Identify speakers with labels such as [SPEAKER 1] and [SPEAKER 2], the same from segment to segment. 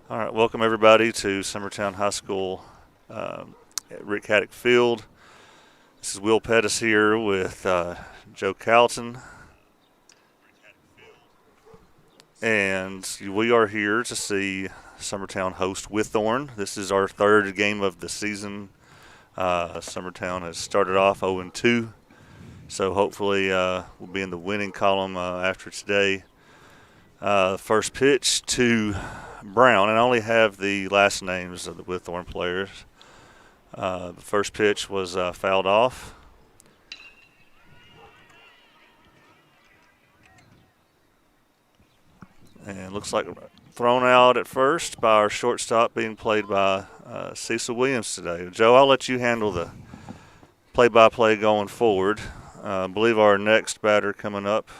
[SPEAKER 1] All right, welcome everybody to Summertown High School at Rick Haddock Field. This is Will Pettis here with Joe Calton, and we are here to see Summertown host Whitthorne. This is our third game of the season. Summertown has started off 0-2, so hopefully we'll be in the winning column after today. First pitch to Brown, and I only have the last names of the Whitthorne players. The first pitch was fouled off. And looks like thrown out at first by our shortstop, being played by Cecil Williams today. Joe, I'll let you handle the play-by-play going forward. I believe our next batter coming up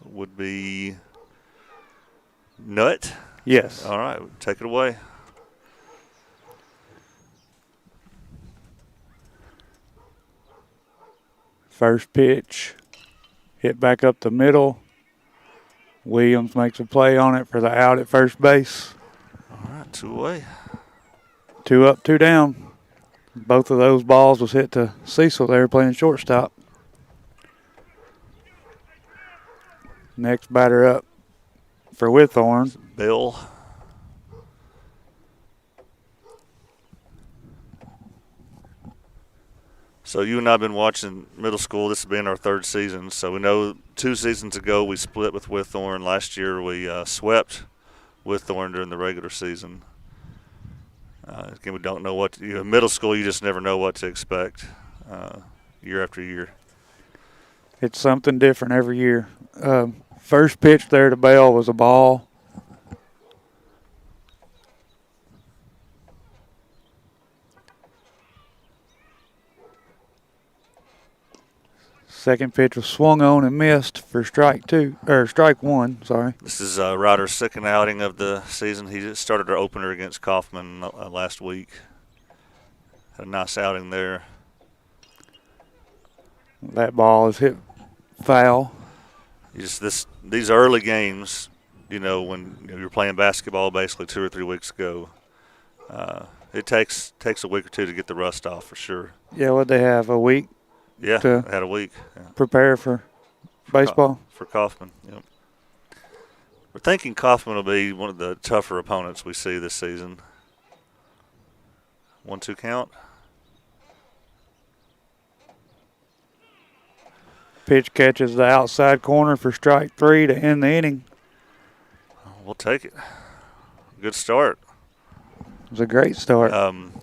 [SPEAKER 1] would be Nutt.
[SPEAKER 2] Yes.
[SPEAKER 1] All right, take it away.
[SPEAKER 2] First pitch, hit back up the middle. Williams makes a play on it for the out at first base.
[SPEAKER 1] All right, 2 away.
[SPEAKER 2] 2 up, 2 down. Both of those balls was hit to Cecil there playing shortstop. Next batter up for Whitthorne.
[SPEAKER 1] Bill. So you and I have been watching middle school. This has been our third season. So we know 2 seasons ago we split with Whitthorne. Last year we swept Whitthorne during the regular season. Again, we don't know what middle school. You just never know what to expect year after year.
[SPEAKER 2] It's something different every year. First pitch there to Bell was a ball. Second pitch was swung on and missed for strike 1. Sorry.
[SPEAKER 1] This is Ryder's second outing of the season. He just started our opener against Kaufman last week. Had a nice outing there.
[SPEAKER 2] That ball is hit foul.
[SPEAKER 1] These early games, when you're playing basketball basically 2 or 3 weeks ago, it takes a week or 2 to get the rust off for sure.
[SPEAKER 2] Yeah, what they have, a week?
[SPEAKER 1] Yeah,
[SPEAKER 2] to
[SPEAKER 1] had a week. Yeah.
[SPEAKER 2] Prepare for baseball?
[SPEAKER 1] For Kaufman, yep. We're thinking Kaufman will be one of the tougher opponents we see this season. 1-2 count.
[SPEAKER 2] Pitch catches the outside corner for strike 3 to end the inning.
[SPEAKER 1] We'll take it. Good start.
[SPEAKER 2] It was a great start.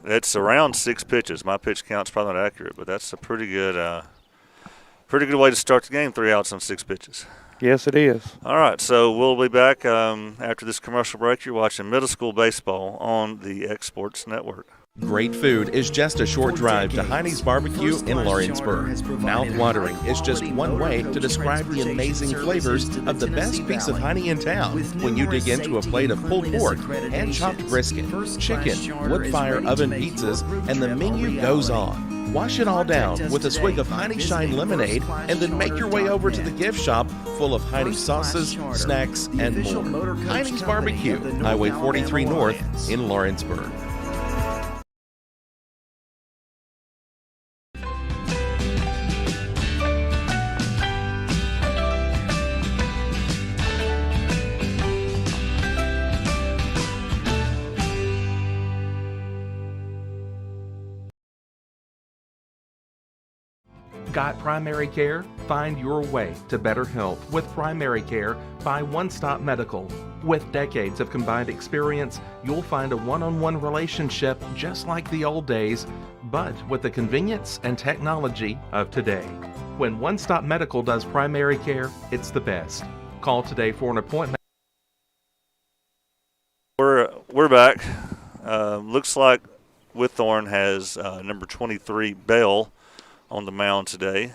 [SPEAKER 1] It's around 6 pitches. My pitch count's probably not accurate, but that's a pretty good way to start the game. 3 outs on 6 pitches.
[SPEAKER 2] Yes, it is.
[SPEAKER 1] All right, so we'll be back after this commercial break. You're watching middle school baseball on the X Sports Network.
[SPEAKER 3] Great food is just a short drive to Heine's Barbecue in Lawrenceburg. Mouth-watering is just one way to describe the amazing flavors of the best piece of Heine in town when you dig into a plate of pulled pork, hand-chopped brisket, chicken, wood-fire oven pizzas, and the menu goes on. Wash it all down with a swig of Heine Shine lemonade and then make your way over to the gift shop full of Heine sauces, snacks, and more. Heine's Barbecue, Highway 43 North in Lawrenceburg. Got primary care? Find your way to better health with primary care by One Stop Medical. With decades of combined experience, you'll find a one-on-one relationship just like the old days, but with the convenience and technology of today. When One Stop Medical does primary care, it's the best. Call today for an appointment.
[SPEAKER 1] We're back. Looks like Whitthorne has number 23, Bell, on the mound today.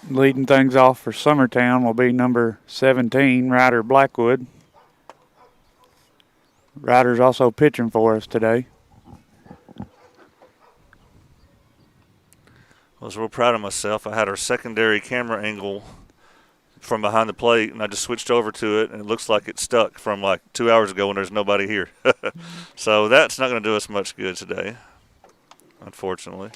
[SPEAKER 2] Leading things off for Summertown will be number 17, Ryder Blackwood. Ryder's also pitching for us today.
[SPEAKER 1] I was real proud of myself. I had our secondary camera angle from behind the plate, and I just switched over to it, and it looks like it stuck from like 2 hours ago when there's nobody here. So that's not going to do us much good today, unfortunately.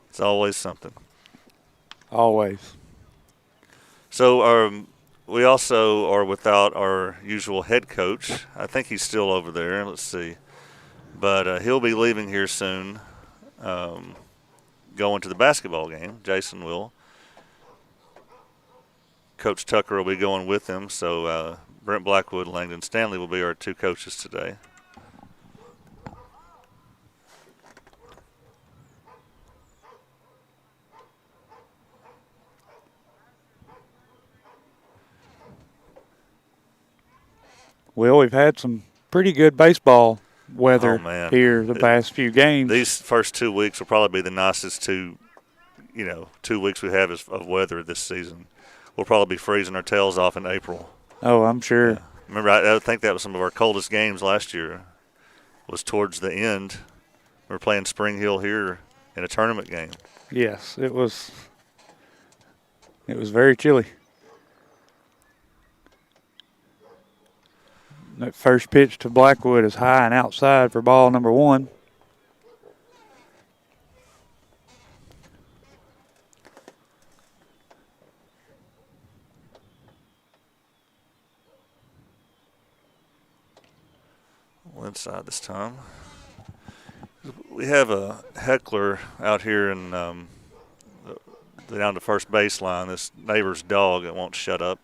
[SPEAKER 1] It's always something.
[SPEAKER 2] Always.
[SPEAKER 1] So we also are without our usual head coach. I think he's still over there. Let's see. But he'll be leaving here soon, going to the basketball game. Jason will. Coach Tucker will be going with him. So Brent Blackwood and Langdon Stanley will be our two coaches today.
[SPEAKER 2] Well, we've had some pretty good baseball weather here the past few games.
[SPEAKER 1] These first 2 weeks will probably be the nicest 2 weeks we have of weather this season. We'll probably be freezing our tails off in April.
[SPEAKER 2] Oh, I'm sure.
[SPEAKER 1] Yeah. Remember, I think that was some of our coldest games last year. Was towards the end. We were playing Spring Hill here in a tournament game.
[SPEAKER 2] Yes, it was very chilly. That first pitch to Blackwood is high and outside for ball number 1.
[SPEAKER 1] Inside this time. We have a heckler out here in down the first baseline. This neighbor's dog that won't shut up.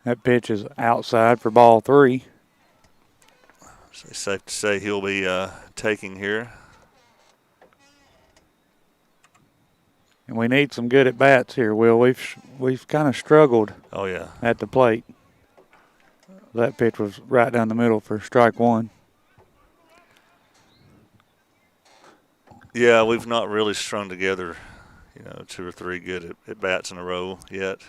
[SPEAKER 2] That pitch is outside for ball 3.
[SPEAKER 1] So it's safe to say he'll be taking here.
[SPEAKER 2] And we need some good at bats here, Will. We've kind of struggled.
[SPEAKER 1] Oh yeah.
[SPEAKER 2] At the plate. That pitch was right down the middle for strike 1.
[SPEAKER 1] Yeah, we've not really strung together, 2 or 3 good at bats in a row yet.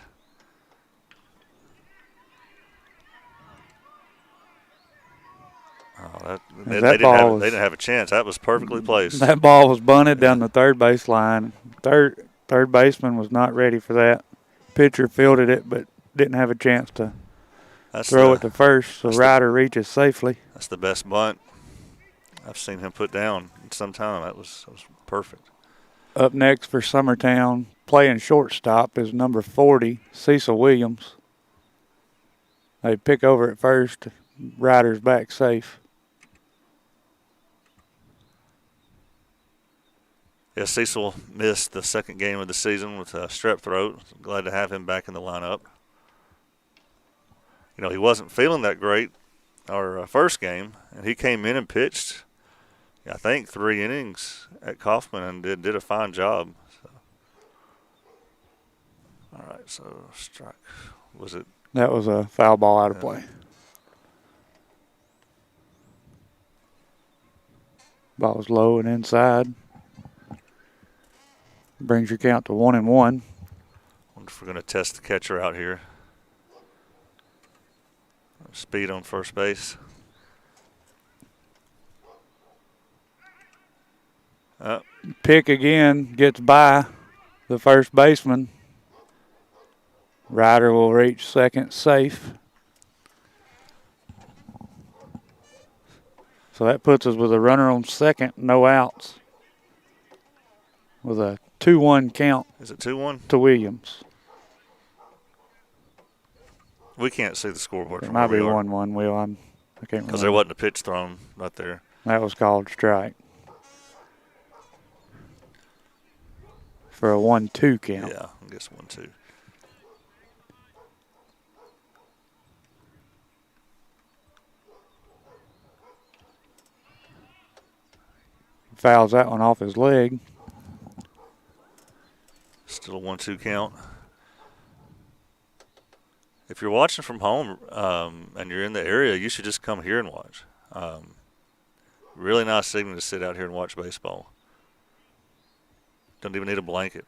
[SPEAKER 1] Oh, they didn't have a chance. That was perfectly placed.
[SPEAKER 2] That ball was bunted down the third base line. Third baseman was not ready for that. Pitcher fielded it, but didn't have a chance to throw it to first. So Ryder reaches safely.
[SPEAKER 1] That's the best bunt I've seen him put down in some time. That was perfect.
[SPEAKER 2] Up next for Summertown, playing shortstop is number 40, Cecil Williams. They pick over at first. Ryder's back safe.
[SPEAKER 1] Yeah, Cecil missed the second game of the season with strep throat. Glad to have him back in the lineup. He wasn't feeling that great our first game, and he came in and pitched, I think, 3 innings at Kaufman and did a fine job. So. All right, so strike. Was it?
[SPEAKER 2] That was a foul ball out of play. Ball was low and inside. Brings your count to 1-1.
[SPEAKER 1] Wonder if we're going to test the catcher out here. Speed on first base.
[SPEAKER 2] Pick again, gets by the first baseman. Ryder will reach second safe. So that puts us with a runner on second, no outs. With a 2-1 count.
[SPEAKER 1] Is it 2-1?
[SPEAKER 2] To Williams.
[SPEAKER 1] We can't see the scoreboard.
[SPEAKER 2] It might be 1-1, Will. I can't remember.
[SPEAKER 1] Because there wasn't a pitch thrown right there.
[SPEAKER 2] That was called strike. For a 1-2 count.
[SPEAKER 1] Yeah, I guess 1-2.
[SPEAKER 2] Fouls that one off his leg.
[SPEAKER 1] Still a 1-2 count. If you're watching from home and you're in the area, you should just come here and watch. Really nice signal to sit out here and watch baseball. Don't even need a blanket.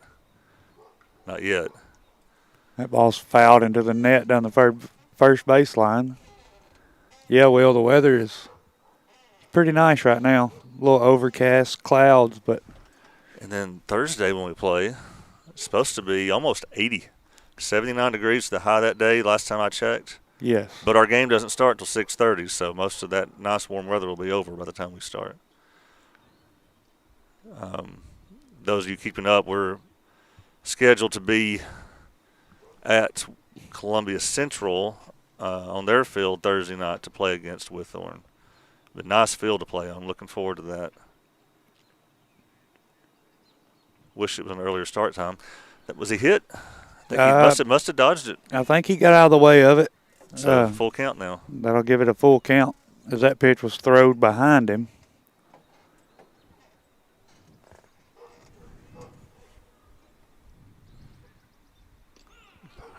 [SPEAKER 1] Not yet.
[SPEAKER 2] That ball's fouled into the net down the first baseline. Yeah, Will, the weather is pretty nice right now. A little overcast, clouds, but.
[SPEAKER 1] And then Thursday when we play, it's supposed to be almost 80. 79 degrees the high that day, last time I checked.
[SPEAKER 2] Yes.
[SPEAKER 1] But our game doesn't start till 6:30, so most of that nice warm weather will be over by the time we start. Those of you keeping up, we're scheduled to be at Columbia Central on their field Thursday night to play against Whitthorne. But nice field to play on. Looking forward to that. Wish it was an earlier start time. Was he hit? I think he must have dodged it.
[SPEAKER 2] I think he got out of the way of it.
[SPEAKER 1] So full count now.
[SPEAKER 2] That'll give it a full count as that pitch was thrown behind him.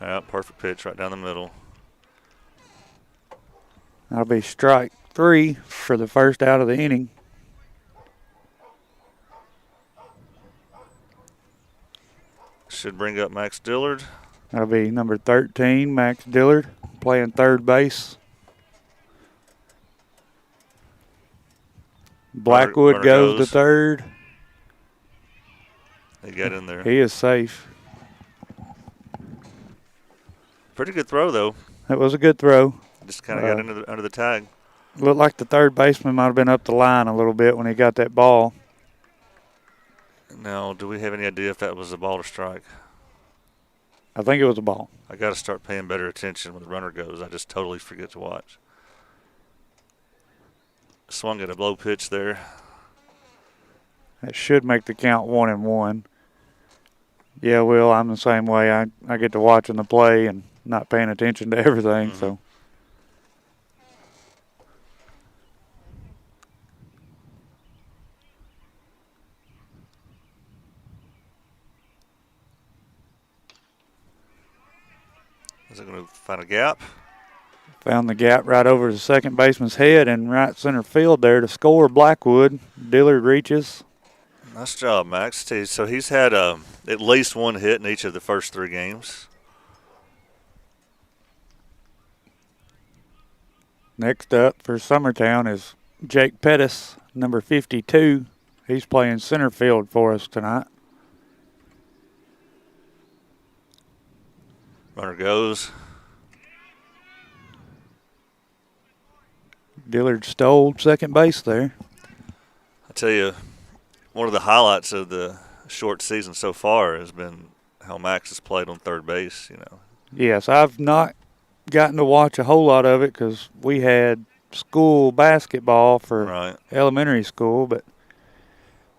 [SPEAKER 1] Yeah, perfect pitch right down the middle.
[SPEAKER 2] That'll be strike 3 for the first out of the inning.
[SPEAKER 1] Should bring up Max Dillard.
[SPEAKER 2] That'll be number 13, Max Dillard, playing third base. Blackwood
[SPEAKER 1] Runner
[SPEAKER 2] goes to third.
[SPEAKER 1] He got in there.
[SPEAKER 2] He is safe.
[SPEAKER 1] Pretty good throw, though.
[SPEAKER 2] That was a good throw.
[SPEAKER 1] Just kind of got under the tag.
[SPEAKER 2] Looked like the third baseman might have been up the line a little bit when he got that ball.
[SPEAKER 1] Now, do we have any idea if that was a ball or strike?
[SPEAKER 2] I think it was a ball.
[SPEAKER 1] I got to start paying better attention when the runner goes. I just totally forget to watch. Swung at a blow pitch there.
[SPEAKER 2] That should make the count 1-1. Yeah, Will, I'm the same way. I get to watching the play and not paying attention to everything. So.
[SPEAKER 1] Is it going to find a gap?
[SPEAKER 2] Found the gap right over the second baseman's head and right center field there to score. Blackwood. Dillard reaches.
[SPEAKER 1] Nice job, Max. So he's had at least one hit in each of the first 3 games.
[SPEAKER 2] Next up for Summertown is Jake Pettis, number 52. He's playing center field for us tonight.
[SPEAKER 1] Runner goes.
[SPEAKER 2] Dillard stole second base there.
[SPEAKER 1] I tell you, one of the highlights of the short season so far has been how Max has played on third base, you know.
[SPEAKER 2] Yes, I've not gotten to watch a whole lot of it because we had school basketball for elementary school, but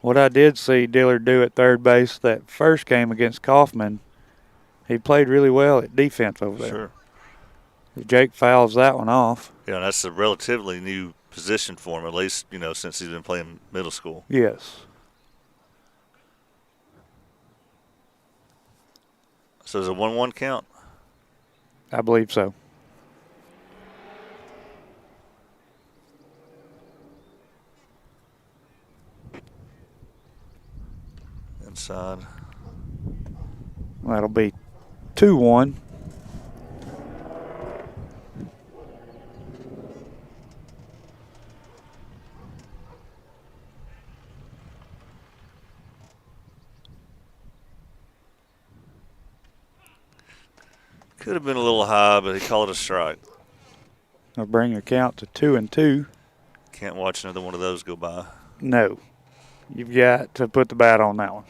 [SPEAKER 2] what I did see Dillard do at third base that first game against Kaufman, he played really well at defense over there.
[SPEAKER 1] Sure.
[SPEAKER 2] Jake fouls that one off.
[SPEAKER 1] Yeah, that's a relatively new position for him, at least, you know, since he's been playing middle school.
[SPEAKER 2] Yes.
[SPEAKER 1] So is it a 1-1 count?
[SPEAKER 2] I believe so.
[SPEAKER 1] Inside.
[SPEAKER 2] That'll be 2-1.
[SPEAKER 1] Could have been a little high, but he called it a strike.
[SPEAKER 2] I'll bring your count to 2-2.
[SPEAKER 1] Can't watch another one of those go by.
[SPEAKER 2] No. You've got to put the bat on that one.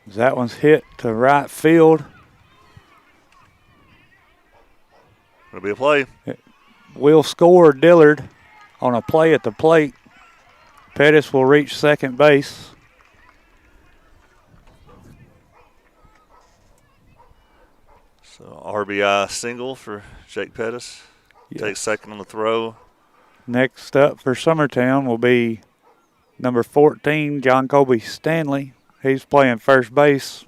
[SPEAKER 2] That one's hit to right field.
[SPEAKER 1] It'll be a play.
[SPEAKER 2] Will score Dillard on a play at the plate. Pettis will reach second base.
[SPEAKER 1] So RBI single for Jake Pettis.
[SPEAKER 2] Yes.
[SPEAKER 1] Takes second on the throw.
[SPEAKER 2] Next up for Summertown will be number 14, John Colby Stanley. He's playing first base.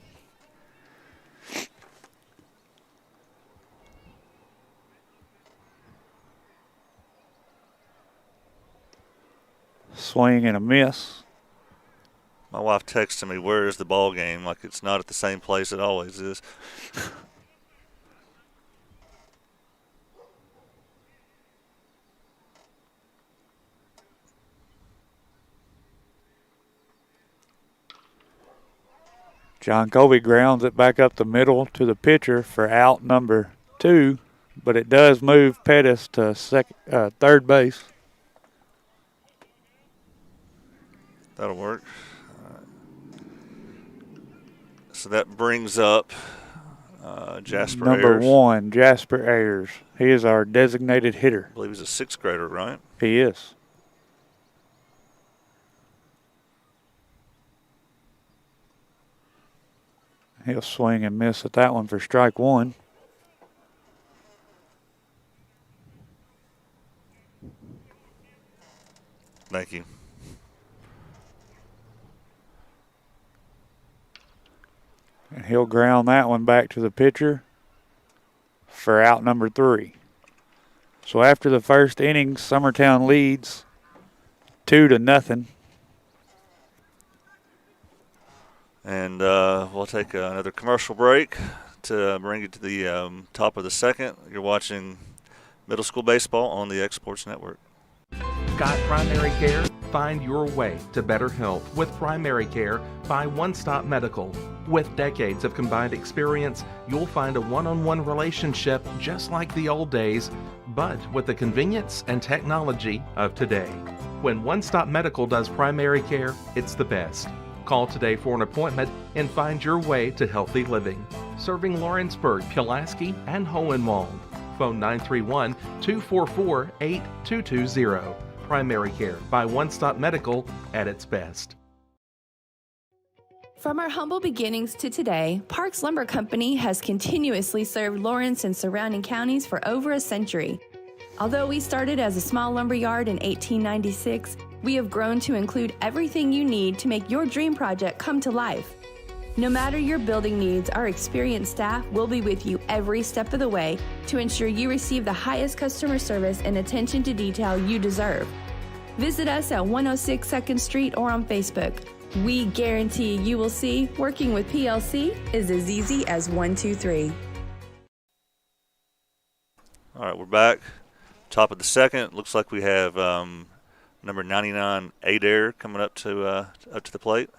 [SPEAKER 2] Swing and a miss.
[SPEAKER 1] My wife texted me, "Where is the ball game?" Like it's not at the same place it always is.
[SPEAKER 2] John Colby grounds it back up the middle to the pitcher for out number 2, but it does move Pettis to third base.
[SPEAKER 1] That'll work. So that brings up Jasper
[SPEAKER 2] Number
[SPEAKER 1] Ayers.
[SPEAKER 2] 1, Jasper Ayers. He is our designated hitter.
[SPEAKER 1] I believe he's a 6th grader, right?
[SPEAKER 2] He is. He'll swing and miss at that one for strike 1.
[SPEAKER 1] Thank you.
[SPEAKER 2] And he'll ground that one back to the pitcher for out number 3. So after the first inning, Summertown leads 2-0.
[SPEAKER 1] And we'll take another commercial break to bring you to the top of the second. You're watching middle school baseball on the X Sports Network.
[SPEAKER 3] Got primary care? Find your way to better health with Primary Care by One Stop Medical. With decades of combined experience, you'll find a one-on-one relationship just like the old days, but with the convenience and technology of today. When One Stop Medical does primary care, it's the best. Call today for an appointment and find your way to healthy living. Serving Lawrenceburg, Pulaski, and Hohenwald. Phone 931-244-8220. Primary Care by One Stop Medical at its best.
[SPEAKER 4] From our humble beginnings to today, Parks Lumber Company has continuously served Lawrence and surrounding counties for over a century. Although we started as a small lumber yard in 1896, we have grown to include everything you need to make your dream project come to life. No matter your building needs, our experienced staff will be with you every step of the way to ensure you receive the highest customer service and attention to detail you deserve. Visit us at 106 2nd Street or on Facebook. We guarantee you will see working with PLC is as easy as 1, 2, 3.
[SPEAKER 1] All right, we're back. Top of the second. Looks like we have number 99 Adair coming up to the plate.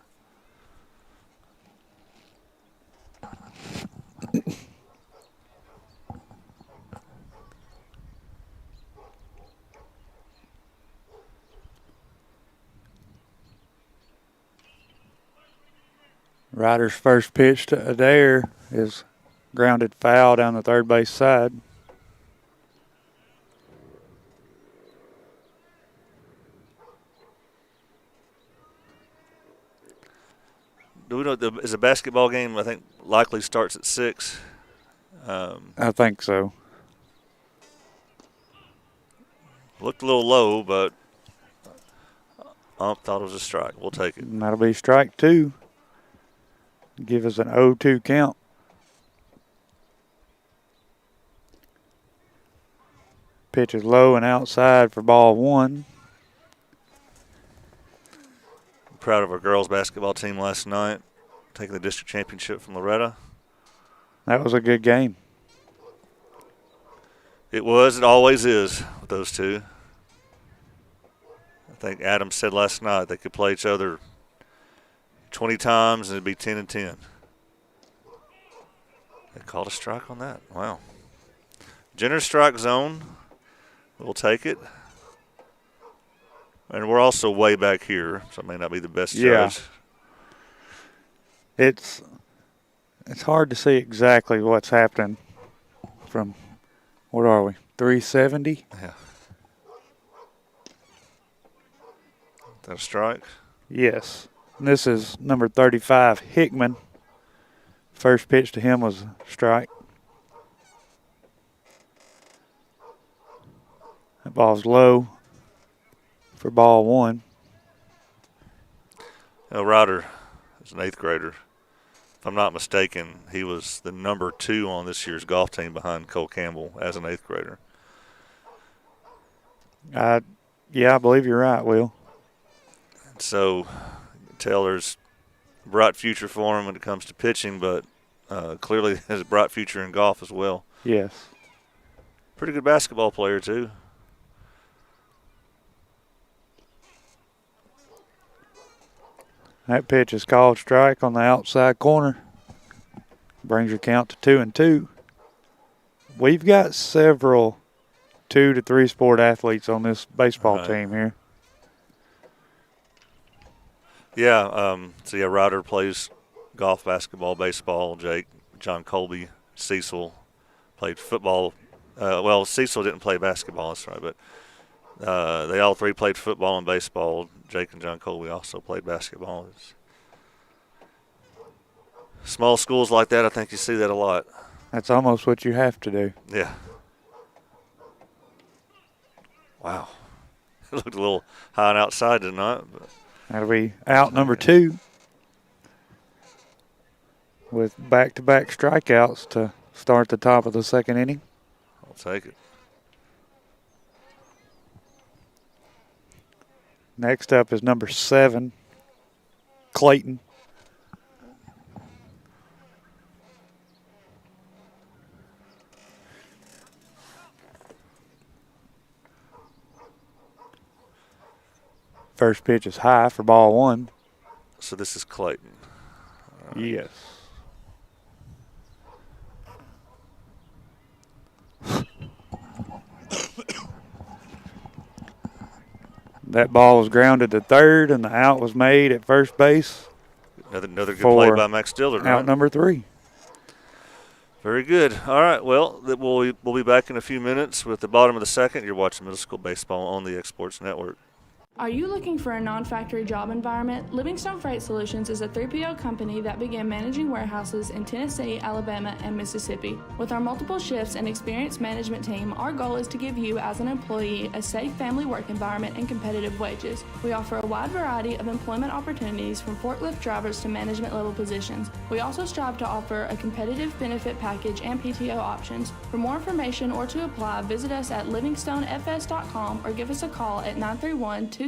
[SPEAKER 2] Ryder's first pitch to Adair is grounded foul down the third base side.
[SPEAKER 1] Do we know is the basketball game? I think likely starts at 6.
[SPEAKER 2] I think so.
[SPEAKER 1] Looked a little low, but thought it was a strike. We'll take it.
[SPEAKER 2] And that'll be strike 2. Give us an 0-2 count. Pitch is low and outside for ball 1.
[SPEAKER 1] I'm proud of our girls basketball team last night, taking the district championship from Loretta.
[SPEAKER 2] That was a good game.
[SPEAKER 1] It was. It always is with those two. I think Adam said last night they could play each other 20 times and it'd be 10-10. They called a strike on that. Wow. Generous strike zone. We'll take it. And we're also way back here, so it may not be the best judge.
[SPEAKER 2] It's hard to see exactly what's happening from, what are we, 370?
[SPEAKER 1] Yeah. Is that a strike?
[SPEAKER 2] Yes. And this is number 35, Hickman. First pitch to him was a strike. That ball's low for ball 1.
[SPEAKER 1] Ryder is an 8th grader. If I'm not mistaken, he was the number 2 on this year's golf team behind Cole Campbell as an 8th grader.
[SPEAKER 2] Yeah, I believe you're right, Will.
[SPEAKER 1] So, tell there's bright future for him when it comes to pitching, but clearly has a bright future in golf as well.
[SPEAKER 2] Yes.
[SPEAKER 1] Pretty good basketball player, too.
[SPEAKER 2] That pitch is called strike on the outside corner. Brings your count to 2-2. We've got several 2 to 3 sport athletes on this baseball team here.
[SPEAKER 1] Yeah, Ryder plays golf, basketball, baseball. Jake, John Colby, Cecil played football. Cecil didn't play basketball, that's right, but they all three played football and baseball. Jake and John Colby also played basketball. Small schools like that, I think you see that a lot.
[SPEAKER 2] That's almost what you have to do.
[SPEAKER 1] Yeah. Wow. It looked a little high and outside, did not? But
[SPEAKER 2] that'll be out number 2 with back-to-back strikeouts to start the top of the second inning.
[SPEAKER 1] I'll take it.
[SPEAKER 2] Next up is number 7, Clayton. First pitch is high for ball 1.
[SPEAKER 1] So this is Clayton.
[SPEAKER 2] Yes. That ball was grounded to third, and the out was made at first base.
[SPEAKER 1] Another good play by Max Dillard.
[SPEAKER 2] Out
[SPEAKER 1] right?
[SPEAKER 2] number 3.
[SPEAKER 1] Very good. All right, well, we'll be back in a few minutes with the bottom of the second. You're watching Middle School Baseball on the Exports Network.
[SPEAKER 5] Are you looking for a non-factory job environment? Livingstone Freight Solutions is a 3PL company that began managing warehouses in Tennessee, Alabama, and Mississippi. With our multiple shifts and experienced management team, our goal is to give you as an employee a safe family work environment and competitive wages. We offer a wide variety of employment opportunities from forklift drivers to management level positions. We also strive to offer a competitive benefit package and PTO options. For more information or to apply, visit us at livingstonefs.com or give us a call at 931-269-3255.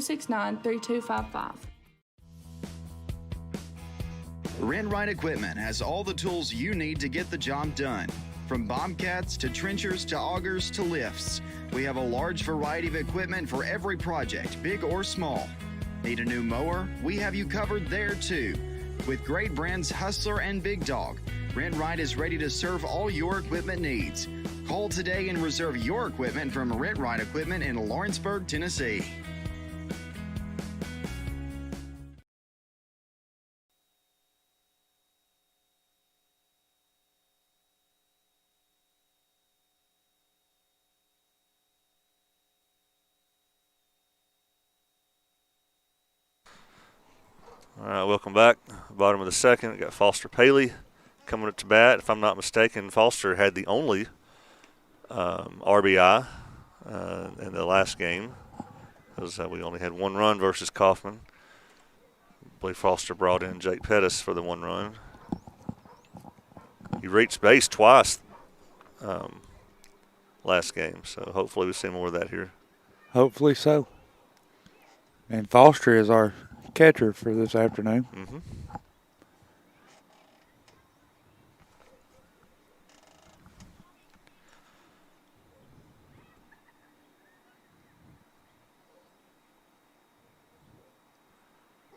[SPEAKER 6] Rent-Right Equipment has all the tools you need to get the job done. From bobcats to trenchers to augers to lifts, we have a large variety of equipment for every project, big or small. Need a new mower? We have you covered there too. With great brands Hustler and Big Dog, Rent-Right is ready to serve all your equipment needs. Call today and reserve your equipment from Rent-Right Equipment in Lawrenceburg, Tennessee.
[SPEAKER 1] All right, welcome back. Bottom of the second, we got Foster Paley coming up to bat. If I'm not mistaken, Foster had the only RBI in the last game. Because we only had one run versus Kaufman. I believe Foster brought in Jake Pettis for the one run. He reached base twice last game, so hopefully we see more of that here.
[SPEAKER 2] Hopefully so. And Foster is our catcher for this afternoon.
[SPEAKER 1] Mm-hmm.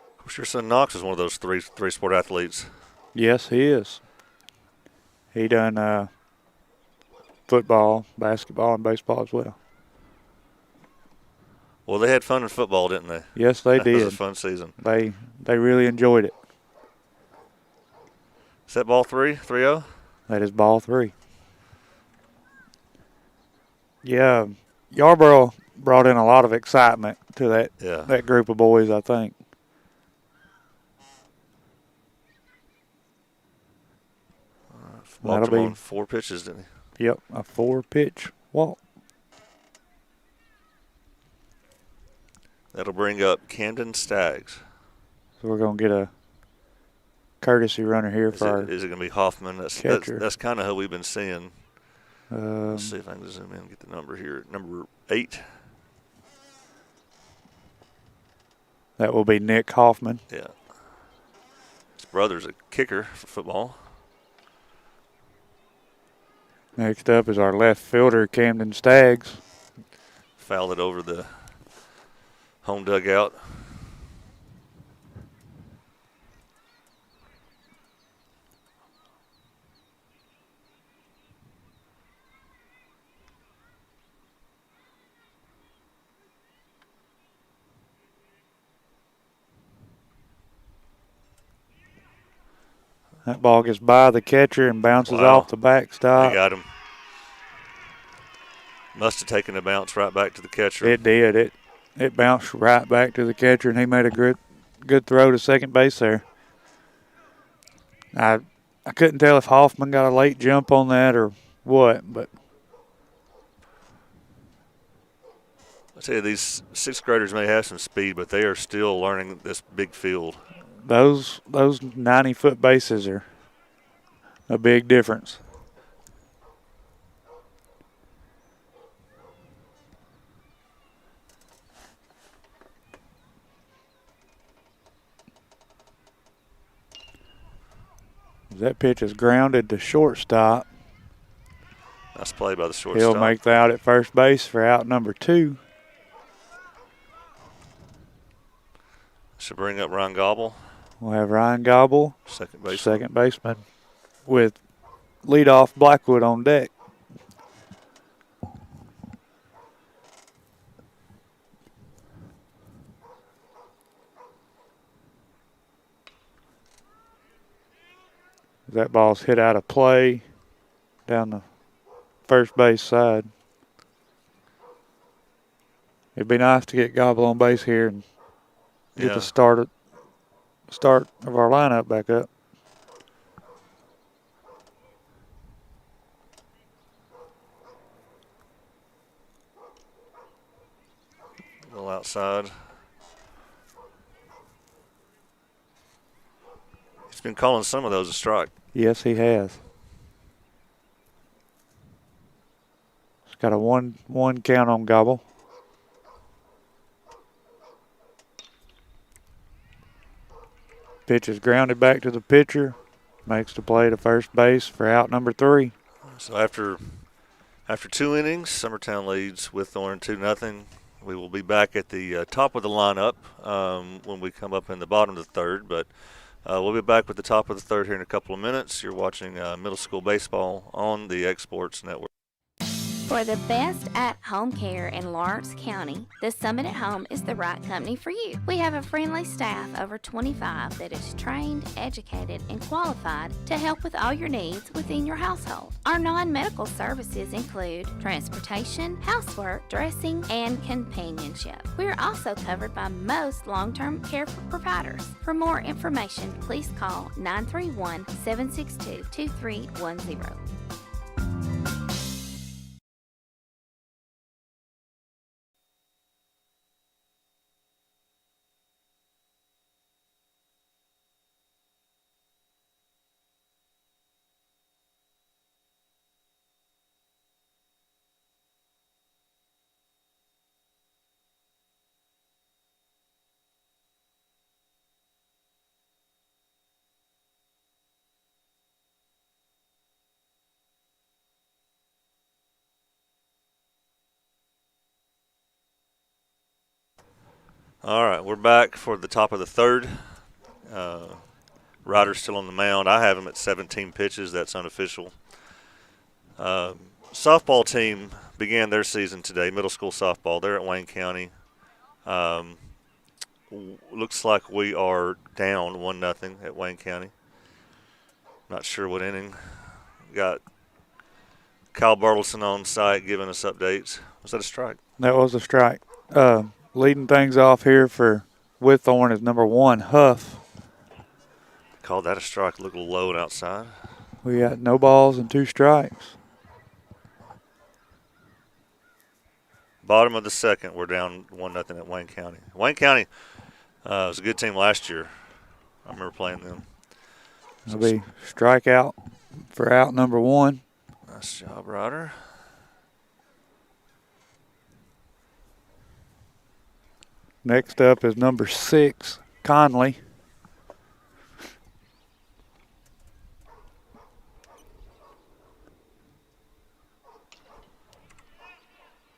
[SPEAKER 1] Of course, your son Knox is one of those three sport athletes.
[SPEAKER 2] Yes, he is. He done football, basketball, and baseball as well.
[SPEAKER 1] Well, they had fun in football, didn't they?
[SPEAKER 2] Yes, they did.
[SPEAKER 1] It was a fun season.
[SPEAKER 2] They really enjoyed it.
[SPEAKER 1] Is that ball 3-0?
[SPEAKER 2] That is ball 3. Yeah, Yarborough brought in a lot of excitement to that group of boys, I think.
[SPEAKER 1] Walked him on 4 pitches, didn't he?
[SPEAKER 2] Yep, a 4-pitch walk.
[SPEAKER 1] That'll bring up Camden Staggs.
[SPEAKER 2] So we're going to get a courtesy runner here for our
[SPEAKER 1] Is it going to be Hoffman? That's kind of who we've been seeing. Let's see if I can zoom in and get the number here. Number 8.
[SPEAKER 2] That will be Nick Hoffman.
[SPEAKER 1] Yeah. It's brother's a kicker for football.
[SPEAKER 2] Next up is our left fielder, Camden Staggs.
[SPEAKER 1] Fouled it over the home dugout.
[SPEAKER 2] That ball gets by the catcher and bounces
[SPEAKER 1] Wow.
[SPEAKER 2] off the backstop.
[SPEAKER 1] They got him. Must have taken the bounce right back to the catcher.
[SPEAKER 2] It did. It bounced right back to the catcher, and he made a good throw to second base there. I couldn't tell if Hoffman got a late jump on that or what, but
[SPEAKER 1] I tell you, these sixth graders may have some speed, but they are still learning this big field.
[SPEAKER 2] those 90-foot bases are a big difference. That pitch is grounded to shortstop.
[SPEAKER 1] Nice play by the shortstop.
[SPEAKER 2] He'll make the out at first base for out number 2.
[SPEAKER 1] Should bring up Ryan Gobble,
[SPEAKER 2] We'll have Ryan Gobble,
[SPEAKER 1] second
[SPEAKER 2] baseman, with leadoff Blackwood on deck. That ball's hit out of play down the first base side. It'd be nice to get Gobble on base here and get the start of our lineup back up.
[SPEAKER 1] A little outside. He's been calling some of those a strike.
[SPEAKER 2] Yes, he has. He's got a 1-1 count on Gobble. Pitch is grounded back to the pitcher. Makes the play to first base for out number 3.
[SPEAKER 1] So after 2 innings, Summertown leads Whitthorne 2-0. We will be back at the top of the lineup when we come up in the bottom of the third, but we'll be back with the top of the third here in a couple of minutes. You're watching middle school baseball on the Exports Network.
[SPEAKER 7] For the best at-home care in Lawrence County, the Summit at Home is the right company for you. We have a friendly staff over 25 that is trained, educated, and qualified to help with all your needs within your household. Our non-medical services include transportation, housework, dressing, and companionship. We are also covered by most long-term care providers. For more information, please call 931-762-2310.
[SPEAKER 1] All right, we're back for the top of the third. Ryder's still on the mound. I have him at 17 pitches. That's unofficial. Softball team began their season today, middle school softball. They're at Wayne County. Looks like we are down 1-0 at Wayne County. Not sure what inning. Got Kyle Burleson on site giving us updates. Was that a strike?
[SPEAKER 2] That was a strike. Leading things off here for Whitthorne is number 1, Huff.
[SPEAKER 1] Called that a strike. Looked a little low and outside.
[SPEAKER 2] We got no balls and 2 strikes.
[SPEAKER 1] Bottom of the second, we're down 1-0 at Wayne County. Wayne County was a good team last year. I remember playing them.
[SPEAKER 2] It'll be strikeout for out number 1.
[SPEAKER 1] Nice job, Ryder.
[SPEAKER 2] Next up is number 6, Conley.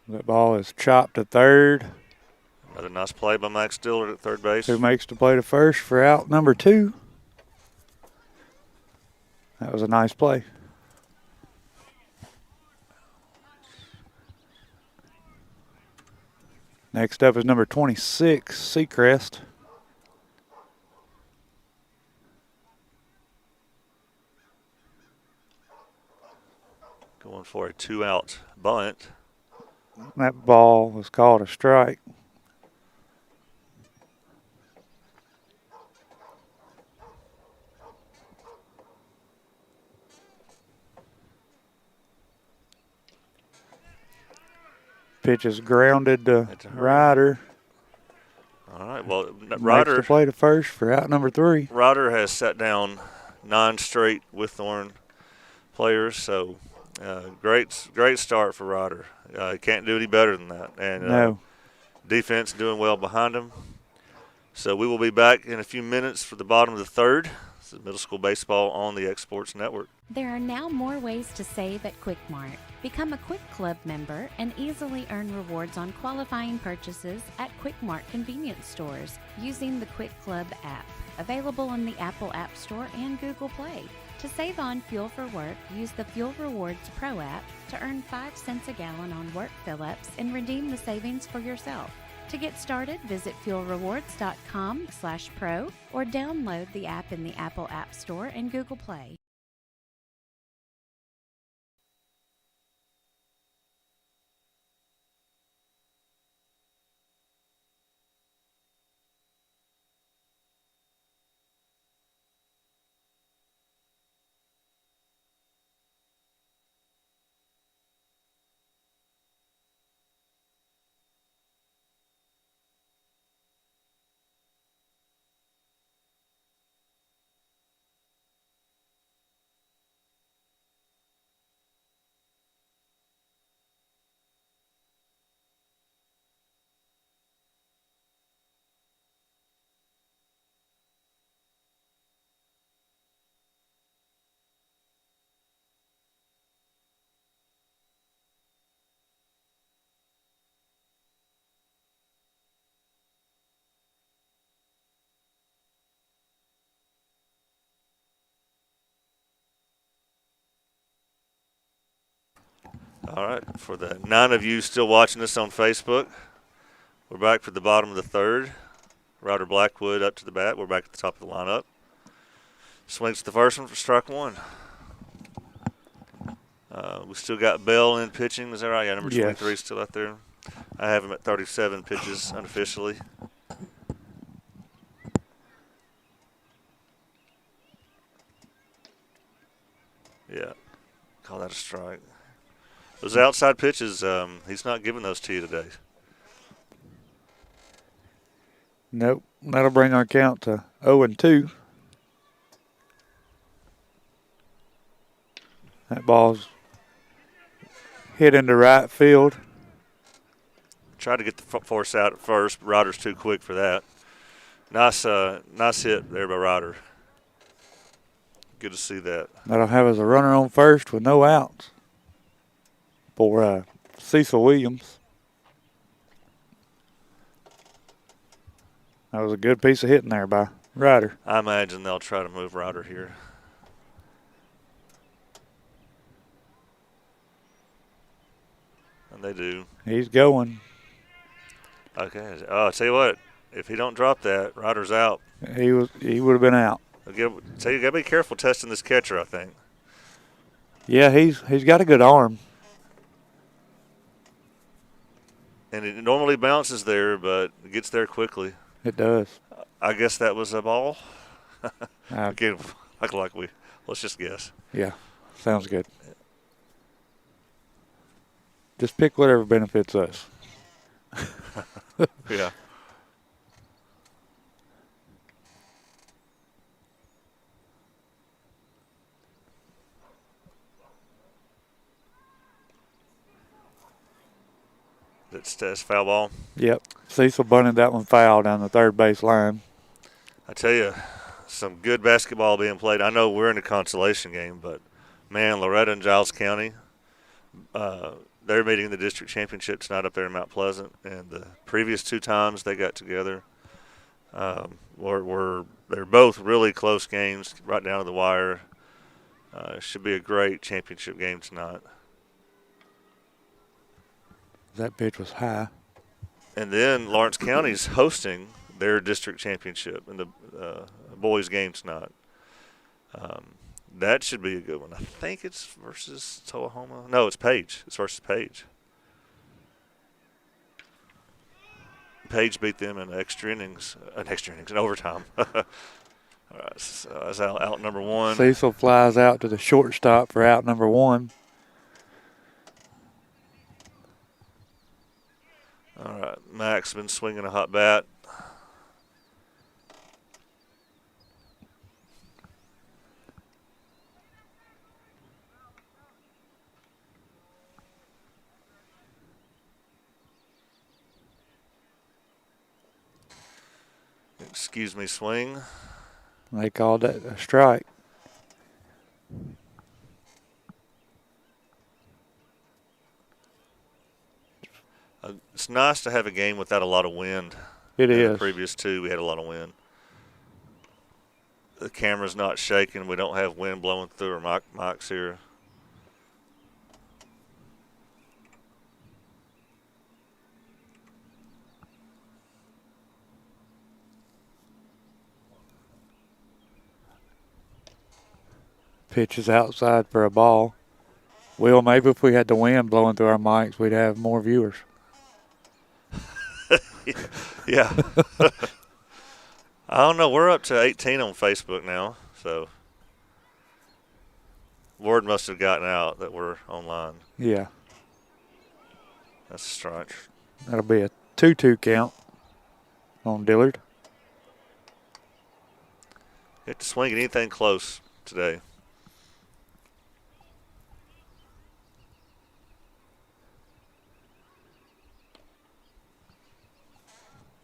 [SPEAKER 2] That ball is chopped to third.
[SPEAKER 1] Another nice play by Max Dillard at third base.
[SPEAKER 2] Who makes the play to first for out number 2. That was a nice play. Next up is number 26, Seacrest.
[SPEAKER 1] Going for a 2-out bunt.
[SPEAKER 2] That ball was called a strike. Pitch is grounded to Ryder.
[SPEAKER 1] All right, well,
[SPEAKER 2] Ryder makes the play to first for out number 3.
[SPEAKER 1] Ryder has set down 9 straight Whitthorne players, so great start for Ryder. Can't do any better than that. And
[SPEAKER 2] no.
[SPEAKER 1] Defense doing well behind him. So we will be back in a few minutes for the bottom of the third. This is middle school baseball on the X Sports Network.
[SPEAKER 8] There are now more ways to save at Quick Mart. Become a Quick Club member and easily earn rewards on qualifying purchases at Quick Mart convenience stores using the Quick Club app, available on the Apple App Store and Google Play. To save on fuel for work, use the Fuel Rewards Pro app to earn 5 cents a gallon on work fill-ups and redeem the savings for yourself. To get started, visit fuelrewards.com/pro or download the app in the Apple App Store and Google Play.
[SPEAKER 1] All right, for the 9 of you still watching us on Facebook, we're back for the bottom of the third. Ryder Blackwood up to the bat. We're back at the top of the lineup. Swings the first one for strike 1. We still got Bell in pitching. Is that right? Yeah, number 23 is still out there. I have him at 37 pitches unofficially. Yeah, call that a strike. Those outside pitches, he's not giving those to you today.
[SPEAKER 2] Nope. That'll bring our count to 0-2. That ball's hit into right field.
[SPEAKER 1] Tried to get the force out at first, but Ryder's too quick for that. Nice hit there by Ryder. Good to see that.
[SPEAKER 2] That'll have us a runner on first with no outs for Cecil Williams. That was a good piece of hitting there by Ryder.
[SPEAKER 1] I imagine they'll try to move Ryder here. And they do.
[SPEAKER 2] He's going.
[SPEAKER 1] Okay. Oh, I'll tell you what. If he don't drop that, Ryder's out.
[SPEAKER 2] He would have been out.
[SPEAKER 1] So you got to be careful testing this catcher, I think.
[SPEAKER 2] Yeah, he's got a good arm.
[SPEAKER 1] And it normally bounces there, but it gets there quickly.
[SPEAKER 2] It does.
[SPEAKER 1] I guess that was a ball. Again, let's just guess.
[SPEAKER 2] Yeah, sounds good. Just pick whatever benefits us.
[SPEAKER 1] Yeah. That's foul ball.
[SPEAKER 2] Yep. Cecil bunted that one foul down the third base line.
[SPEAKER 1] I tell you, some good basketball being played. I know we're in a consolation game, but, man, Loretta and Giles County, they're meeting in the district championship tonight up there in Mount Pleasant, and the previous 2 times they got together they're both really close games, right down to the wire. Should be a great championship game tonight.
[SPEAKER 2] That pitch was high.
[SPEAKER 1] And then Lawrence County's hosting their district championship in the boys' game tonight. That should be a good one. I think it's versus Tullahoma. No, it's Page. It's versus Page. Page beat them in extra innings, in overtime. All right, so that's out number 1.
[SPEAKER 2] Cecil flies out to the shortstop for out number 1.
[SPEAKER 1] All right, Mac's been swinging a hot bat. Excuse me, swing.
[SPEAKER 2] They called that a strike.
[SPEAKER 1] It's nice to have a game without a lot of wind.
[SPEAKER 2] It is.
[SPEAKER 1] The previous 2, we had a lot of wind. The camera's not shaking. We don't have wind blowing through our mics here.
[SPEAKER 2] Pitch is outside for a ball. Will, maybe if we had the wind blowing through our mics, we'd have more viewers.
[SPEAKER 1] Yeah. I don't know. We're up to 18 on Facebook now, so word must have gotten out that we're online.
[SPEAKER 2] Yeah.
[SPEAKER 1] That's a strike.
[SPEAKER 2] That'll be a 2-2 count on Dillard.
[SPEAKER 1] You have to swing at anything close today.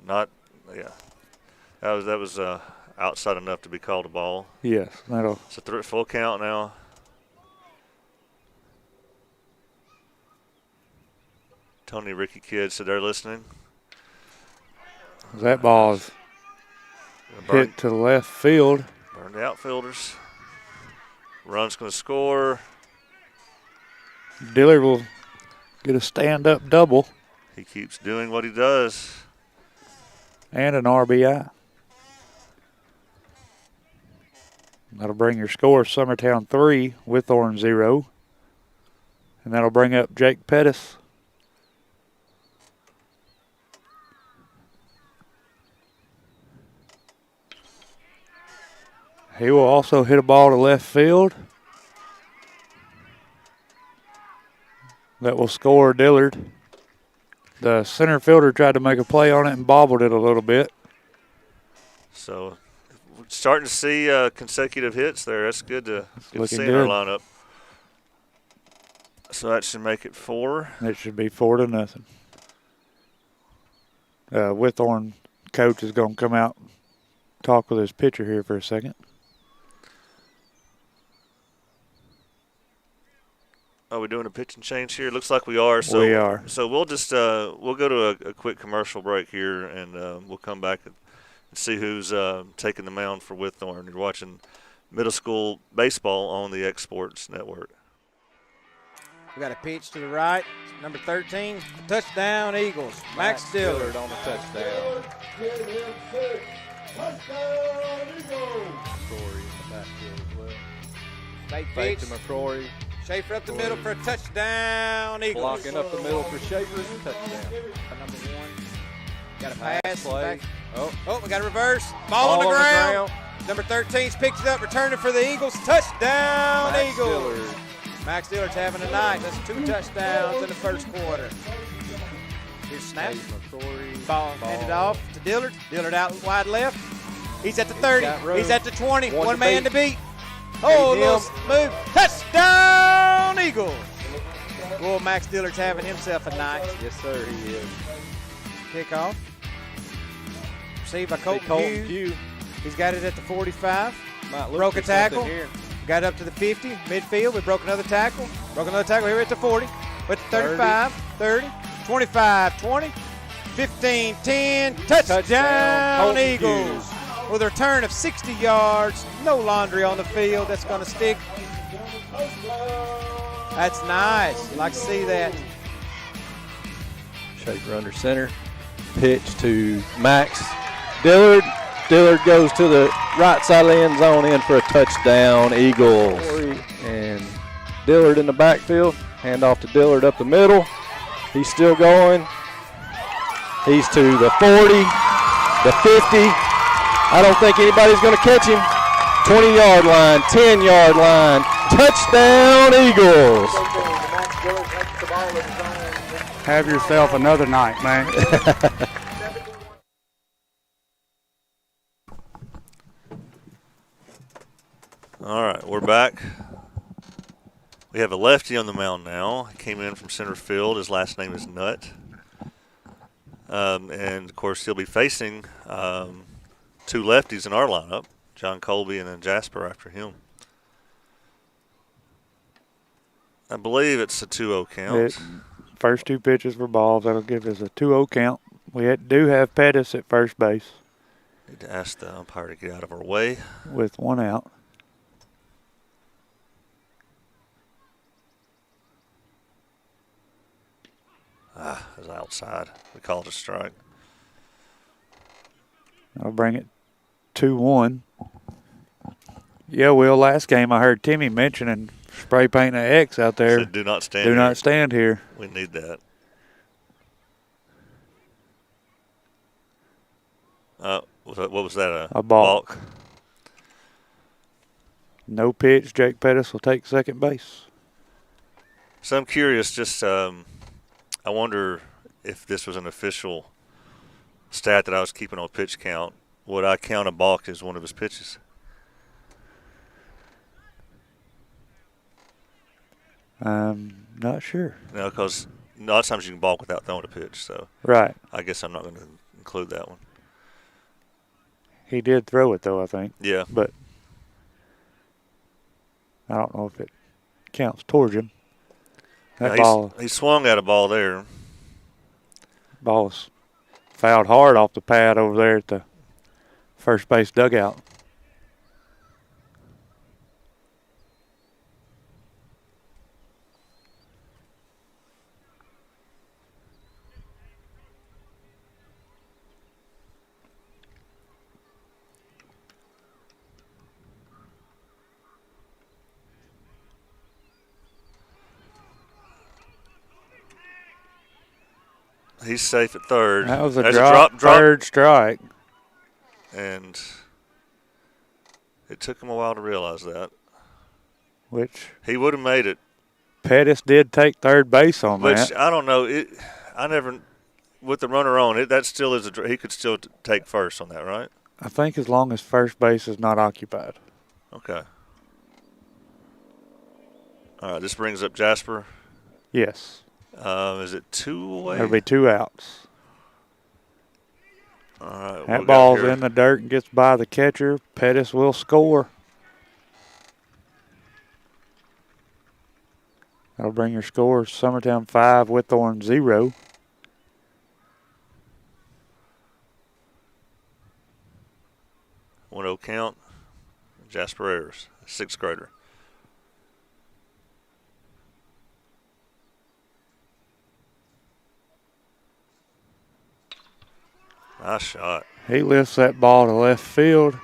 [SPEAKER 1] Not, yeah. That was outside enough to be called a ball.
[SPEAKER 2] Yes, that'll.
[SPEAKER 1] It's a full count now. Tony Ricky Kidd said they're listening.
[SPEAKER 2] That ball's hit to the left field.
[SPEAKER 1] Burn the outfielders. Run's going to score.
[SPEAKER 2] Dillard will get a stand-up double.
[SPEAKER 1] He keeps doing what he does.
[SPEAKER 2] And an RBI. That'll bring your score Summertown 3, Whitthorne 0. And that'll bring up Jake Pettis. He will also hit a ball to left field. That will score Dillard. The center fielder tried to make a play on it and bobbled it a little bit.
[SPEAKER 1] So, starting to see consecutive hits there. That's good to see in our lineup. So that should make it 4.
[SPEAKER 2] It should be 4-0. Whitthorne coach is going to come out and talk with his pitcher here for a second.
[SPEAKER 1] Are we doing a pitch and change here? Looks like we are. So
[SPEAKER 2] we are.
[SPEAKER 1] So we'll just we'll go to a quick commercial break here, and we'll come back and see who's taking the mound for Whitthorne. You're watching middle school baseball on the X Sports Network.
[SPEAKER 9] We got a pitch to the right, number 13, touchdown Eagles. Max Dillard on the touchdown.
[SPEAKER 10] Touchdown Eagles.
[SPEAKER 9] McCrory in the backfield as well. Fake pitch to McCrory. Schaefer up the middle for a touchdown Eagles.
[SPEAKER 10] Blocking up the middle for Schaefer, touchdown.
[SPEAKER 9] Number 1. Got a pass.
[SPEAKER 10] Play.
[SPEAKER 9] Oh, we got a reverse. Ball on the ground. Number 13's picked it up, returning for the Eagles. Touchdown
[SPEAKER 10] Max
[SPEAKER 9] Eagles.
[SPEAKER 10] Dillard.
[SPEAKER 9] Max Dillard's having a night. That's 2 touchdowns in the first quarter. Here's snap. Ball handed off to Dillard. Dillard out wide left. He's at the 30. He's at the 20. One man to beat. Oh, little move. Touchdown Eagles. Boy, Max Dillard's having himself a night.
[SPEAKER 10] Yes, sir, he is.
[SPEAKER 9] Kickoff. Received by Colton Pugh. He's got it at the 45. Broke a tackle.
[SPEAKER 10] Here.
[SPEAKER 9] Got up to the 50, midfield. We broke another tackle. Broke another tackle here at the 40. with 35, 30, 25, 20, 15, 10. Touchdown, Eagles. With a return of 60 yards. No laundry on the field. That's going to stick. That's nice. You like to see that.
[SPEAKER 10] Schaefer under center. Pitch to Max Dillard. Dillard goes to the right side of the end zone, in for a touchdown, Eagles. And Dillard in the backfield. Hand off to Dillard up the middle. He's still going. He's to the 40, the 50. I don't think anybody's going to catch him. 20-yard line, 10-yard line. Touchdown, Eagles.
[SPEAKER 2] Have yourself another night, man.
[SPEAKER 1] All right, we're back. We have a lefty on the mound now. He came in from center field. His last name is Nutt. And, of course, he'll be facing two lefties in our lineup, John Colby and then Jasper after him. I believe it's a 2-0 count.
[SPEAKER 2] First two pitches were balls. That'll give us a 2-0 count. We do have Pettis at first base.
[SPEAKER 1] Need to ask the umpire to get out of our way.
[SPEAKER 2] With one out.
[SPEAKER 1] It was outside. We called a strike.
[SPEAKER 2] I'll bring it 2-1. Yeah, Will, last game I heard Timmy mentioning spray painting an X out there.
[SPEAKER 1] Said, do not stand
[SPEAKER 2] Do
[SPEAKER 1] here.
[SPEAKER 2] not stand here.
[SPEAKER 1] We need that. What was that?
[SPEAKER 2] A balk. No pitch. Jake Pettis will take second base.
[SPEAKER 1] So I'm curious, just I wonder if this was an official stat that I was keeping on pitch count. Would I count a balk as one of his pitches?
[SPEAKER 2] I'm not sure.
[SPEAKER 1] No, because a lot of times you can balk without throwing a pitch. So
[SPEAKER 2] right.
[SPEAKER 1] I guess I'm not going to include that one.
[SPEAKER 2] He did throw it, though, I think.
[SPEAKER 1] Yeah.
[SPEAKER 2] But I don't know if it counts towards him. That ball.
[SPEAKER 1] He swung at a ball there.
[SPEAKER 2] Ball was fouled hard off the pad over there at the first base dugout.
[SPEAKER 1] He's safe at third.
[SPEAKER 2] That was a
[SPEAKER 1] There's
[SPEAKER 2] drop, third strike.
[SPEAKER 1] And it took him a while to realize that.
[SPEAKER 2] Which
[SPEAKER 1] he would have made it.
[SPEAKER 2] Pettis did take third base on that.
[SPEAKER 1] Which I don't know. With the runner on, that still is he could still take first on that, right?
[SPEAKER 2] I think as long as first base is not occupied.
[SPEAKER 1] Okay. All right, this brings up Jasper.
[SPEAKER 2] Yes.
[SPEAKER 1] Is it 2 away?
[SPEAKER 2] There'll be 2 outs.
[SPEAKER 1] All right.
[SPEAKER 2] That ball's in the dirt and gets by the catcher. Pettis will score. That'll bring your scores: Summertown 5, Whitthorne 0.
[SPEAKER 1] One-0 count. Jasper Ayers, 6th grader. Nice shot.
[SPEAKER 2] He lifts that ball to left field,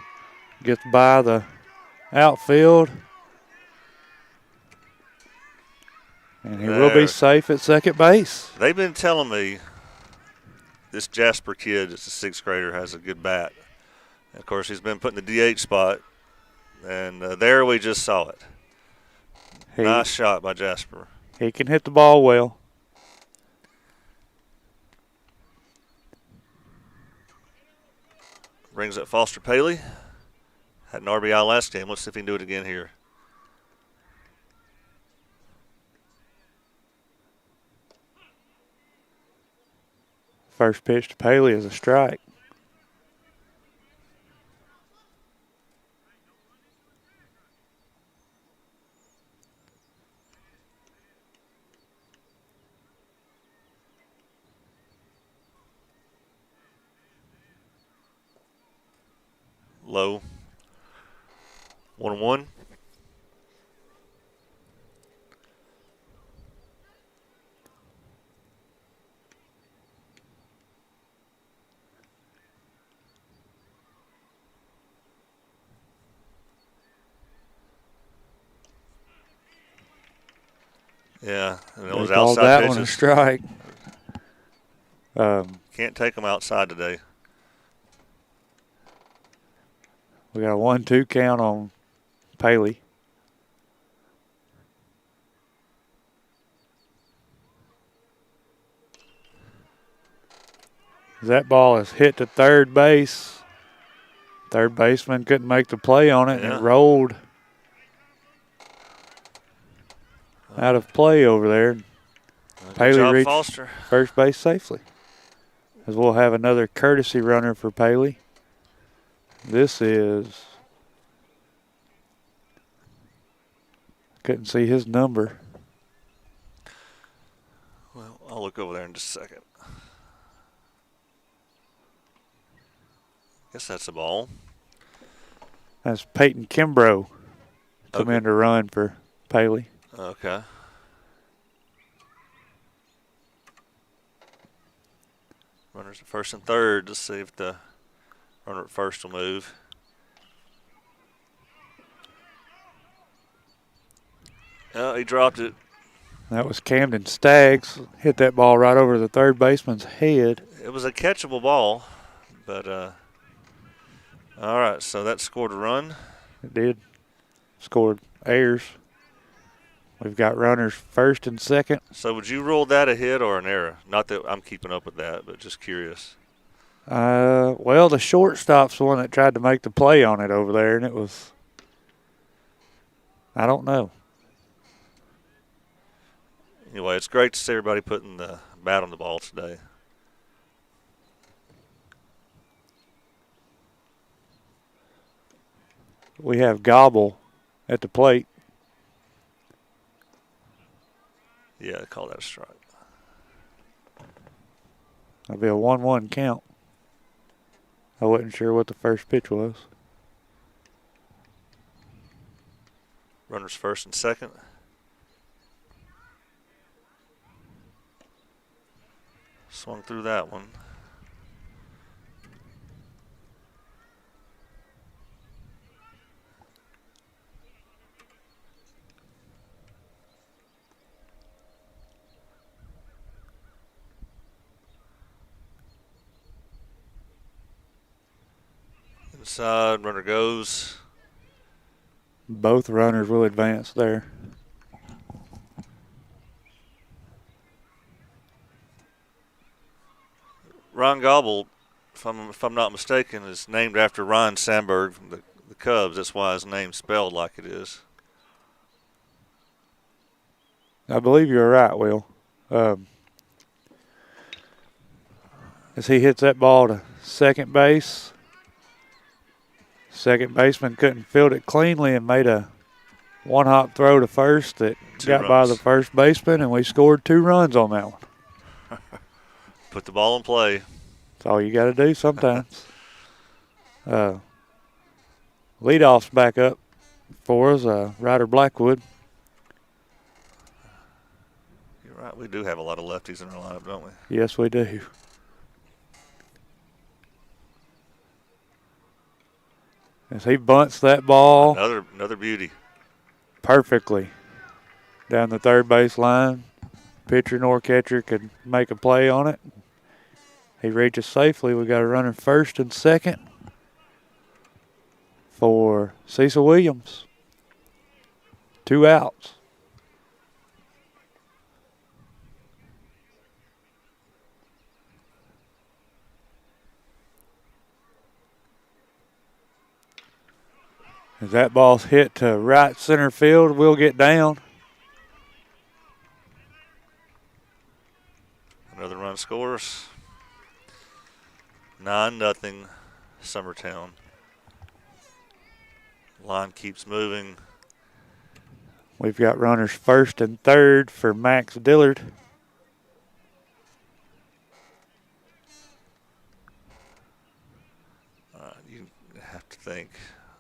[SPEAKER 2] gets by the outfield, and he will be safe at second base.
[SPEAKER 1] They've been telling me this Jasper kid, that's a 6th grader, has a good bat. And of course, he's been put in the DH spot, and there we just saw it. Nice shot by Jasper.
[SPEAKER 2] He can hit the ball well.
[SPEAKER 1] Brings up Foster Paley. Had an RBI last game. Let's see if he can do it again here.
[SPEAKER 2] First pitch to Paley is a strike.
[SPEAKER 1] low. 1-1. Yeah, and it was
[SPEAKER 2] they called
[SPEAKER 1] outside
[SPEAKER 2] that
[SPEAKER 1] pitches.
[SPEAKER 2] one a strike.
[SPEAKER 1] Can't take them outside today.
[SPEAKER 2] We got a 1-2 count on Paley. That ball is hit to third base. Third baseman couldn't make the play on it, and it rolled out of play over there. Paley reached
[SPEAKER 1] Foster.
[SPEAKER 2] first base safely. As we'll have another courtesy runner for Paley. This is, couldn't see his number.
[SPEAKER 1] Well, I'll look over there in just a second. Guess that's a ball.
[SPEAKER 2] That's Peyton Kimbrough come in to run for Paley.
[SPEAKER 1] Okay. Runners at first and third. Let's see if the runner at first will move. Oh, he dropped it.
[SPEAKER 2] That was Camden Staggs. Hit that ball right over the third baseman's head.
[SPEAKER 1] It was a catchable ball, but all right, so that scored a run.
[SPEAKER 2] It did. Scored errors. We've got runners first and second.
[SPEAKER 1] So would you rule that a hit or an error? Not that I'm keeping up with that, but just curious.
[SPEAKER 2] Well, the shortstop's the one that tried to make the play on it over there, and it was, I don't know.
[SPEAKER 1] Anyway, it's great to see everybody putting the bat on the ball today.
[SPEAKER 2] We have Gobble at the plate.
[SPEAKER 1] Yeah, I call that a strike.
[SPEAKER 2] That'll be a 1-1 count. I wasn't sure what the first pitch was.
[SPEAKER 1] Runners first and second. Swung through that one. Inside, runner goes.
[SPEAKER 2] Both runners will advance there.
[SPEAKER 1] Ron Gobble, if I'm not mistaken, is named after Ryan Sandberg from the Cubs. That's why his name's spelled like it is.
[SPEAKER 2] I believe you're right, Will. As he hits that ball to second base, second baseman couldn't field it cleanly and made a one-hop throw to first that got by the first baseman, and we scored 2 runs on that one.
[SPEAKER 1] Put the ball in play.
[SPEAKER 2] That's all you got to do sometimes. Leadoff's back up for us, Ryder Blackwood.
[SPEAKER 1] You're right. We do have a lot of lefties in our lineup, don't we?
[SPEAKER 2] Yes, we do. As he bunts that ball.
[SPEAKER 1] Another beauty.
[SPEAKER 2] Perfectly down the third base line. Pitcher nor catcher could make a play on it. He reaches safely. We got a runner first and second for Cecil Williams. 2 outs. As that ball's hit to right center field, we'll get down.
[SPEAKER 1] Another run scores. 9-0 Summertown. Line keeps moving.
[SPEAKER 2] We've got runners first and third for Max Dillard.
[SPEAKER 1] You have to think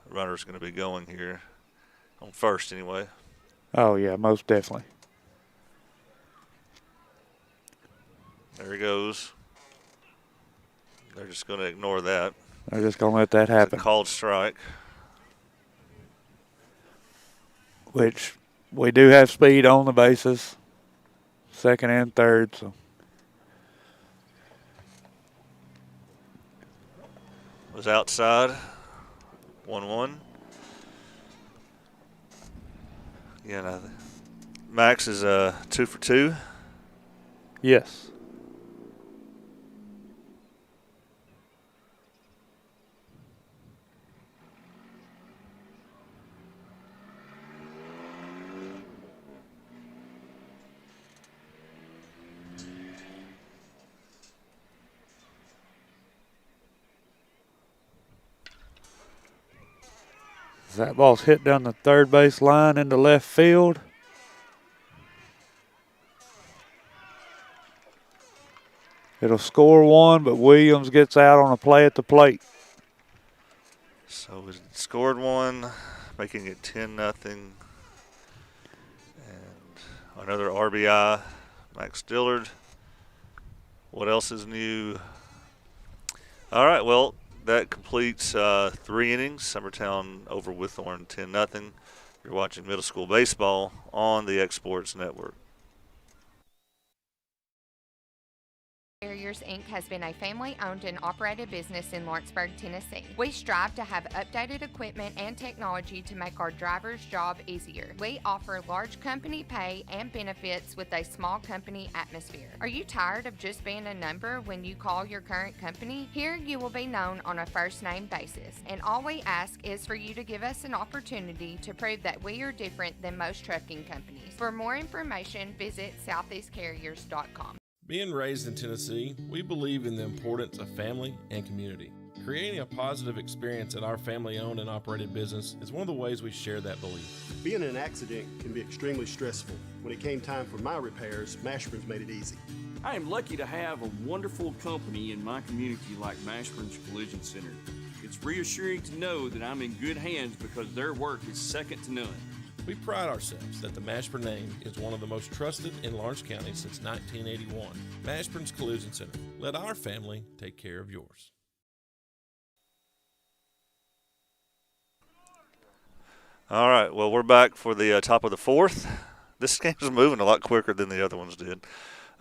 [SPEAKER 1] runner's going to be going here on first anyway.
[SPEAKER 2] Oh, yeah, most definitely.
[SPEAKER 1] There he goes. They're just going to ignore that.
[SPEAKER 2] They're just going to let that happen.
[SPEAKER 1] It's a called strike.
[SPEAKER 2] Which we do have speed on the bases, second and third. So
[SPEAKER 1] was outside. 1-1. Yeah, no, Max is 2 for 2.
[SPEAKER 2] Yes. That ball's hit down the third base line into left field. It'll score one, but Williams gets out on a play at the plate.
[SPEAKER 1] So we scored one, making it 10-0. And another RBI, Max Dillard. What else is new? All right, well, that completes 3 innings. Summertown over Whitthorne 10-0. You're watching middle school baseball on the X Sports Network.
[SPEAKER 11] Carriers Inc. has been a family-owned and operated business in Lawrenceburg, Tennessee. We strive to have updated equipment and technology to make our drivers' job easier. We offer large company pay and benefits with a small company atmosphere. Are you tired of just being a number when you call your current company? Here you will be known on a first-name basis, and all we ask is for you to give us an opportunity to prove that we are different than most trucking companies. For more information, visit southeastcarriers.com.
[SPEAKER 12] Being raised in Tennessee, we believe in the importance of family and community. Creating a positive experience at our family-owned and operated business is one of the ways we share that belief.
[SPEAKER 13] Being in an accident can be extremely stressful. When it came time for my repairs, Mashburn's made it easy.
[SPEAKER 14] I am lucky to have a wonderful company in my community like Mashburn's Collision Center. It's reassuring to know that I'm in good hands because their work is second to none.
[SPEAKER 12] We pride ourselves that the Mashburn name is one of the most trusted in Lawrence County since 1981. Mashburn's Collision Center. Let our family take care of yours.
[SPEAKER 1] All right, well, we're back for the top of the fourth. This game is moving a lot quicker than the other ones did.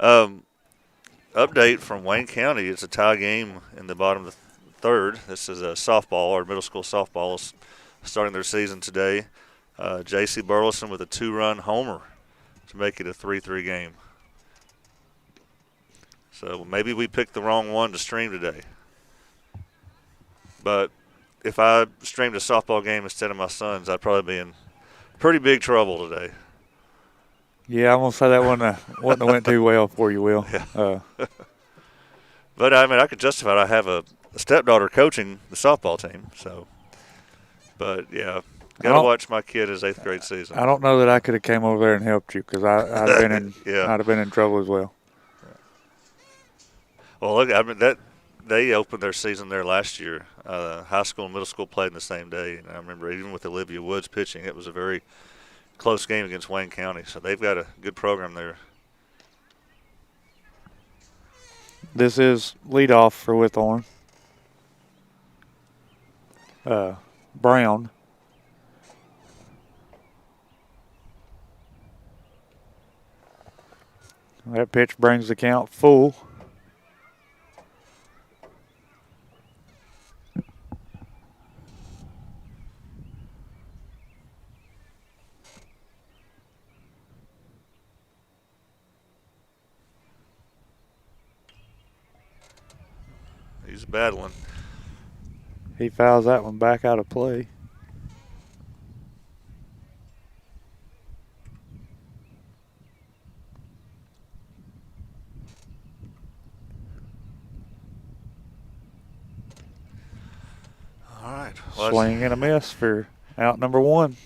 [SPEAKER 1] Update from Wayne County. It's a tie game in the bottom of the third. This is a softball, or middle school softball is starting their season today. J.C. Burleson with a 2-run homer to make it a 3-3 game. So maybe we picked the wrong one to stream today. But if I streamed a softball game instead of my son's, I'd probably be in pretty big trouble today.
[SPEAKER 2] Yeah, I'm going to say that wouldn't have went too well for you, Will.
[SPEAKER 1] Yeah. But, I mean, I could justify it. I have a stepdaughter coaching the softball team. So, but, yeah. Got to watch my kid his 8th grade season.
[SPEAKER 2] I don't know that I could have came over there and helped you because I'd have been in trouble as well.
[SPEAKER 1] Well, look, I mean they opened their season there last year. High school and middle school played in the same day, and I remember even with Olivia Woods pitching, it was a very close game against Wayne County. So they've got a good program there.
[SPEAKER 2] This is leadoff for Whitthorne. Brown. That pitch brings the count full.
[SPEAKER 1] He's battling.
[SPEAKER 2] He fouls that one back out of play.
[SPEAKER 1] All right.
[SPEAKER 2] Swing and a miss for out number 1.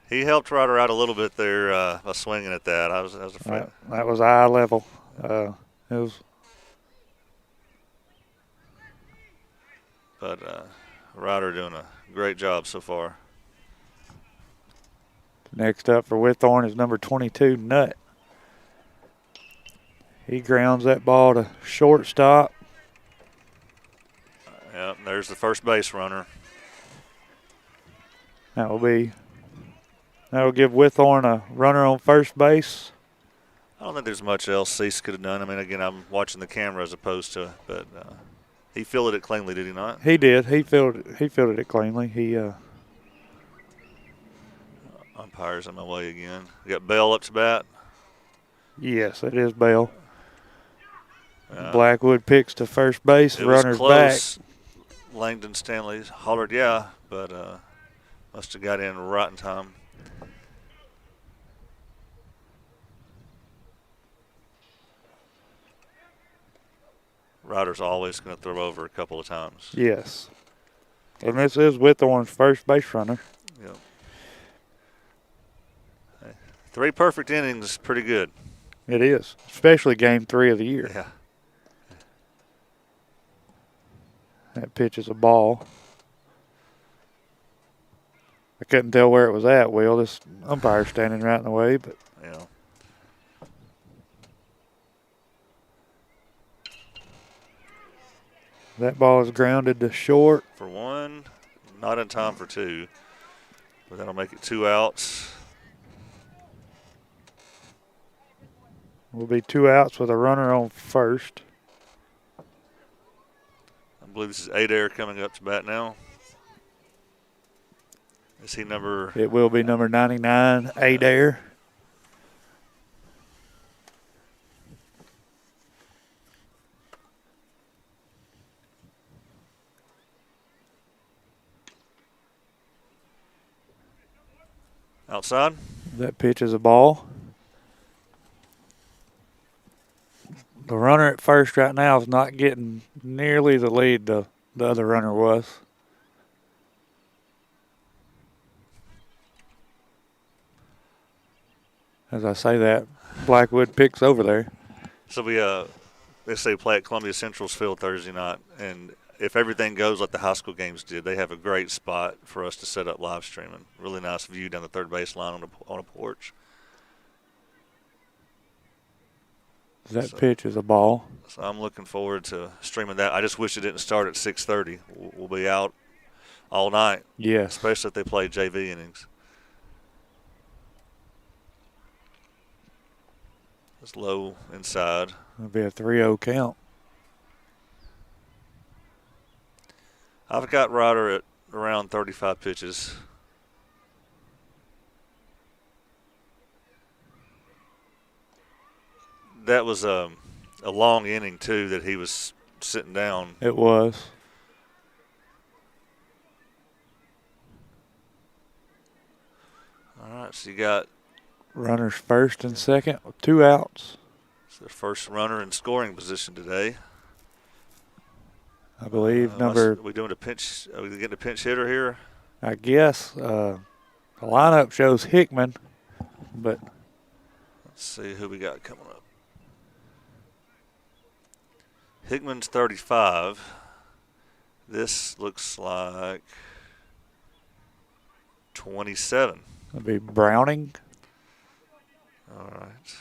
[SPEAKER 1] He helped Ryder out a little bit there by swinging at that. I was afraid.
[SPEAKER 2] That was eye level. It was.
[SPEAKER 1] But Ryder doing a great job so far.
[SPEAKER 2] Next up for Whitthorne is number 22, Nutt. He grounds that ball to shortstop.
[SPEAKER 1] Yep, there's the first base runner.
[SPEAKER 2] That'll give Whitthorne a runner on first base.
[SPEAKER 1] I don't think there's much else Cease could have done. I mean, again, I'm watching the camera as opposed to, but he fielded it cleanly, did he not?
[SPEAKER 2] He did. He fielded it cleanly. He
[SPEAKER 1] umpires on my way again. We got Bell up to bat.
[SPEAKER 2] Yes, it is Bell. Blackwood picks to first base. Runner's back.
[SPEAKER 1] Langdon Stanley hollered, yeah, but must have got in right in time. Ryder's always going to throw over a couple of times.
[SPEAKER 2] Yes. And this is Whitthorne's first base runner.
[SPEAKER 1] Yep. Hey, 3 perfect innings is pretty good.
[SPEAKER 2] It is, especially game 3 of the year.
[SPEAKER 1] Yeah.
[SPEAKER 2] That pitch is a ball. I couldn't tell where it was at, Will. This umpire's standing right in the way, but
[SPEAKER 1] yeah.
[SPEAKER 2] That ball is grounded to short.
[SPEAKER 1] For 1, not in time for 2. But that'll make it 2 outs.
[SPEAKER 2] Will be 2 outs with a runner on first.
[SPEAKER 1] I believe this is Adair coming up to bat now. Is he number?
[SPEAKER 2] It will be number 99, Adair.
[SPEAKER 1] Outside.
[SPEAKER 2] That pitch is a ball. The runner at first right now is not getting nearly the lead the other runner was. As I say that, Blackwood picks over there.
[SPEAKER 1] So they say play at Columbia Central's field Thursday night, and if everything goes like the high school games did, they have a great spot for us to set up live streaming. Really nice view down the third base line on a porch.
[SPEAKER 2] That pitch is a ball.
[SPEAKER 1] So I'm looking forward to streaming that. I just wish it didn't start at 6:30. We'll be out all night.
[SPEAKER 2] Yes.
[SPEAKER 1] Especially if they play JV innings. It's low inside.
[SPEAKER 2] It'll be a 3-0 count.
[SPEAKER 1] I've got Ryder at around 35 pitches. That was a long inning, too, that he was sitting down.
[SPEAKER 2] It was.
[SPEAKER 1] All right, so you got
[SPEAKER 2] runners first and second with 2 outs.
[SPEAKER 1] It's their first runner in scoring position today.
[SPEAKER 2] I believe
[SPEAKER 1] Are we doing a pinch? Are we getting a pinch hitter here?
[SPEAKER 2] I guess the lineup shows Hickman, but
[SPEAKER 1] let's see who we got coming up. Hickman's 35. This looks like 27.
[SPEAKER 2] It'll be Browning.
[SPEAKER 1] All right.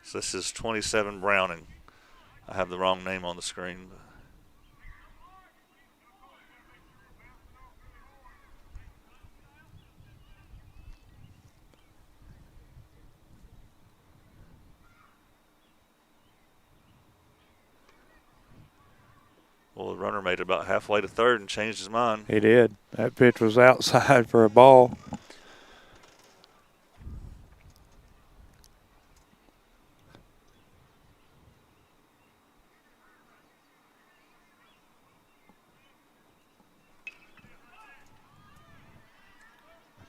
[SPEAKER 1] So this is 27 Browning. I have the wrong name on the screen. Well, the runner made it about halfway to third and changed his mind.
[SPEAKER 2] He did. That pitch was outside for a ball.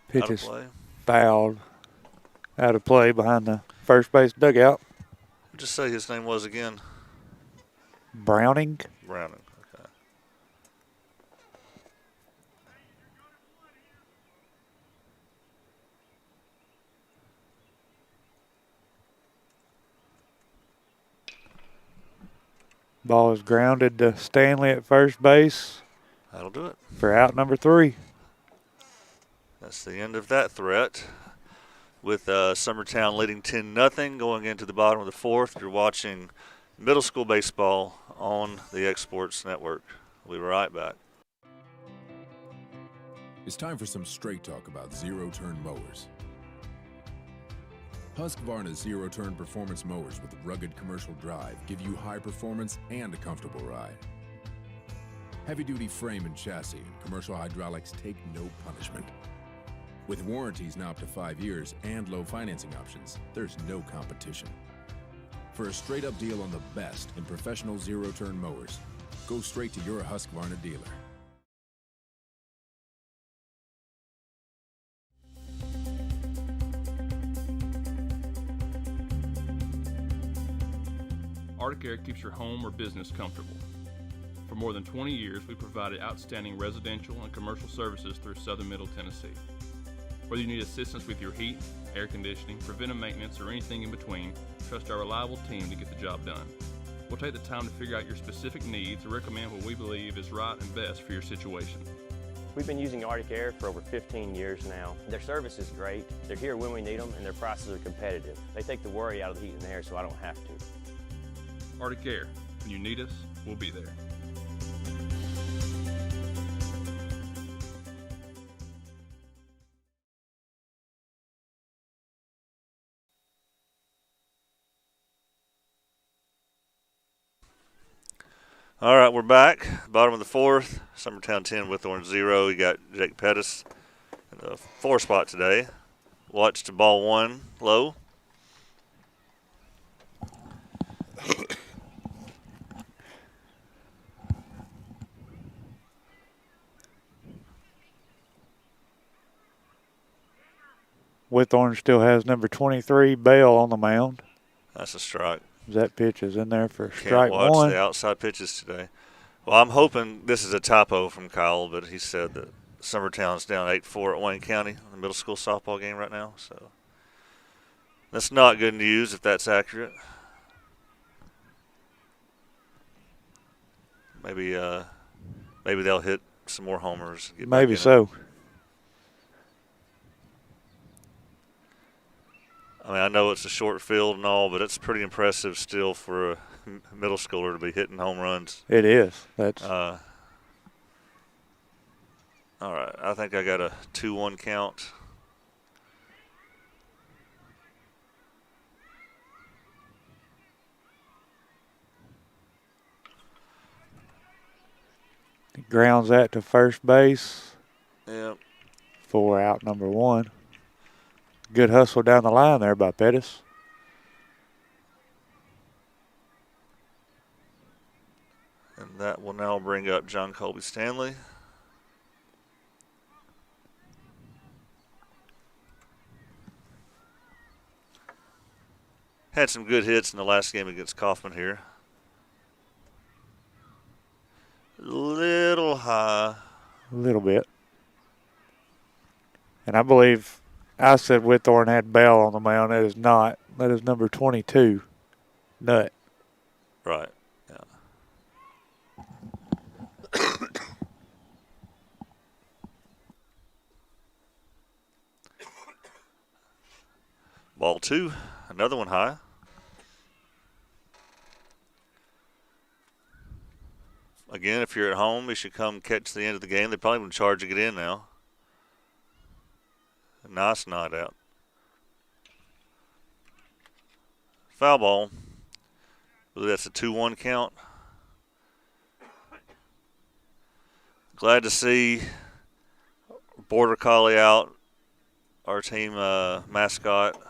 [SPEAKER 2] Pitch is fouled out of play behind the first base dugout.
[SPEAKER 1] Just say his name was again.
[SPEAKER 2] Browning.
[SPEAKER 1] Browning, okay.
[SPEAKER 2] Ball is grounded to Stanley at first base.
[SPEAKER 1] That'll do it.
[SPEAKER 2] For out number 3.
[SPEAKER 1] That's the end of that threat. With Summertown leading 10-0 going into the bottom of the 4th. You're watching middle school baseball on the X Sports Network. We'll be right back.
[SPEAKER 15] It's time for some straight talk about zero-turn mowers. Husqvarna's zero-turn performance mowers with rugged commercial drive give you high performance and a comfortable ride. Heavy-duty frame and chassis and commercial hydraulics take no punishment. With warranties now up to 5 years and low financing options, there's no competition. For a straight-up deal on the best in professional zero-turn mowers, go straight to your Husqvarna dealer.
[SPEAKER 16] Arctic Air keeps your home or business comfortable. For more than 20 years, we've provided outstanding residential and commercial services through Southern Middle Tennessee. Whether you need assistance with your heat, air conditioning, preventive maintenance, or anything in between, trust our reliable team to get the job done. We'll take the time to figure out your specific needs and recommend what we believe is right and best for your situation.
[SPEAKER 17] We've been using Arctic Air for over 15 years now. Their service is great, they're here when we need them, and their prices are competitive. They take the worry out of the heat and air so I don't have to.
[SPEAKER 16] Arctic Air. When you need us, we'll be there.
[SPEAKER 1] All right, we're back. Bottom of the 4th. Summertown 10, Whitthorne 0. You got Jake Pettis in the 4 spot today. Watched ball 1 low.
[SPEAKER 2] Whitthorne still has number 23, Bell, on the mound.
[SPEAKER 1] That's a strike.
[SPEAKER 2] That pitch is in there for
[SPEAKER 1] Can't
[SPEAKER 2] strike
[SPEAKER 1] watch
[SPEAKER 2] 1.
[SPEAKER 1] the outside pitches today. Well, I'm hoping this is a typo from Kyle, but he said that Summertown's down 8-4 at Wayne County in the middle school softball game right now. So that's not good news if that's accurate. Maybe they'll hit some more homers. And get back
[SPEAKER 2] Maybe
[SPEAKER 1] in
[SPEAKER 2] so.
[SPEAKER 1] it. I mean, I know it's a short field and all, but it's pretty impressive still for a middle schooler to be hitting home runs.
[SPEAKER 2] It is. That's
[SPEAKER 1] all right. I think I got a 2-1 count.
[SPEAKER 2] grounds that to first base.
[SPEAKER 1] Yep.
[SPEAKER 2] For out number 1. Good hustle down the line there by Pettis.
[SPEAKER 1] And that will now bring up John Colby Stanley. Had some good hits in the last game against Kaufman here. Little high.
[SPEAKER 2] A little bit. And I believe I said Whitthorne had Bell on the mound. That is not. That is number 22, Nutt.
[SPEAKER 1] Right. Yeah. Ball 2, another one high. Again, if you're at home, you should come catch the end of the game. They probably wouldn't charge to get in now. A nice night out. Foul ball. I believe that's a 2-1 count. Glad to see Border Collie out, our team mascot.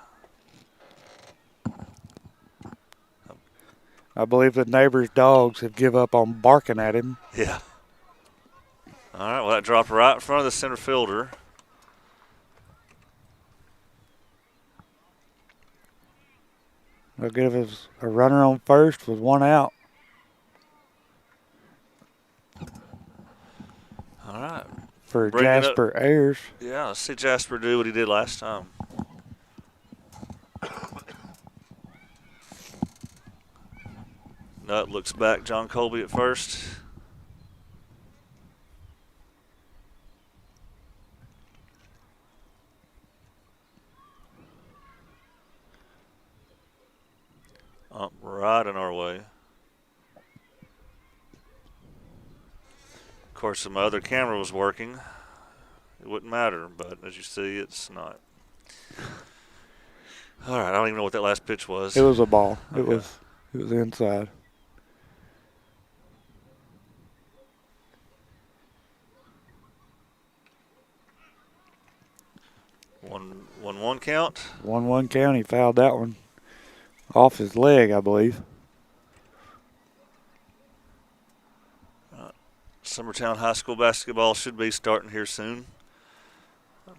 [SPEAKER 2] I believe the neighbors' dogs have give up on barking at him.
[SPEAKER 1] Yeah. All right, well, that dropped right in front of the center fielder.
[SPEAKER 2] They'll give us a runner on first with 1 out.
[SPEAKER 1] All right.
[SPEAKER 2] For Jasper Ayers.
[SPEAKER 1] Yeah, let's see Jasper do what he did last time. Nutt looks back. John Colby at first. right in our way. Of course, if my other camera was working, it wouldn't matter, but as you see, it's not. All right, I don't even know what that last pitch was.
[SPEAKER 2] It was a ball.
[SPEAKER 1] Okay.
[SPEAKER 2] It was inside.
[SPEAKER 1] One count.
[SPEAKER 2] 1-1 count. He fouled that one off his leg, I believe.
[SPEAKER 1] Summertown High School basketball should be starting here soon.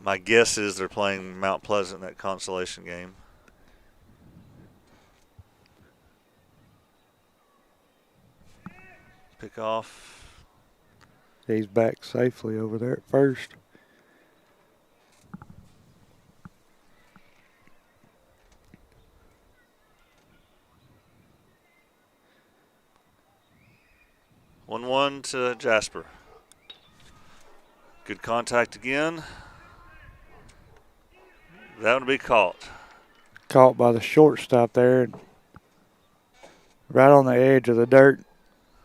[SPEAKER 1] My guess is they're playing Mount Pleasant in that consolation game. Pick off.
[SPEAKER 2] He's back safely over there at first.
[SPEAKER 1] One to Jasper. Good contact again. That would be caught.
[SPEAKER 2] Caught by the shortstop there. Right on the edge of the dirt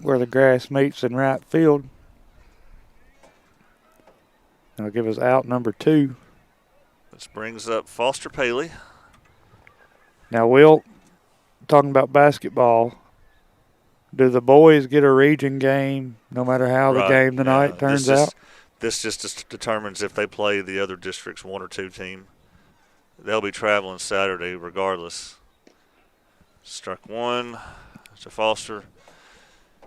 [SPEAKER 2] where the grass meets in right field. That'll give us out number 2.
[SPEAKER 1] This brings up Foster Paley.
[SPEAKER 2] Now, Will, talking about basketball, do the boys get a region game no matter how the game tonight turns out?
[SPEAKER 1] This just determines if they play the other district's 1 or 2 team. They'll be traveling Saturday regardless. Struck one to Foster.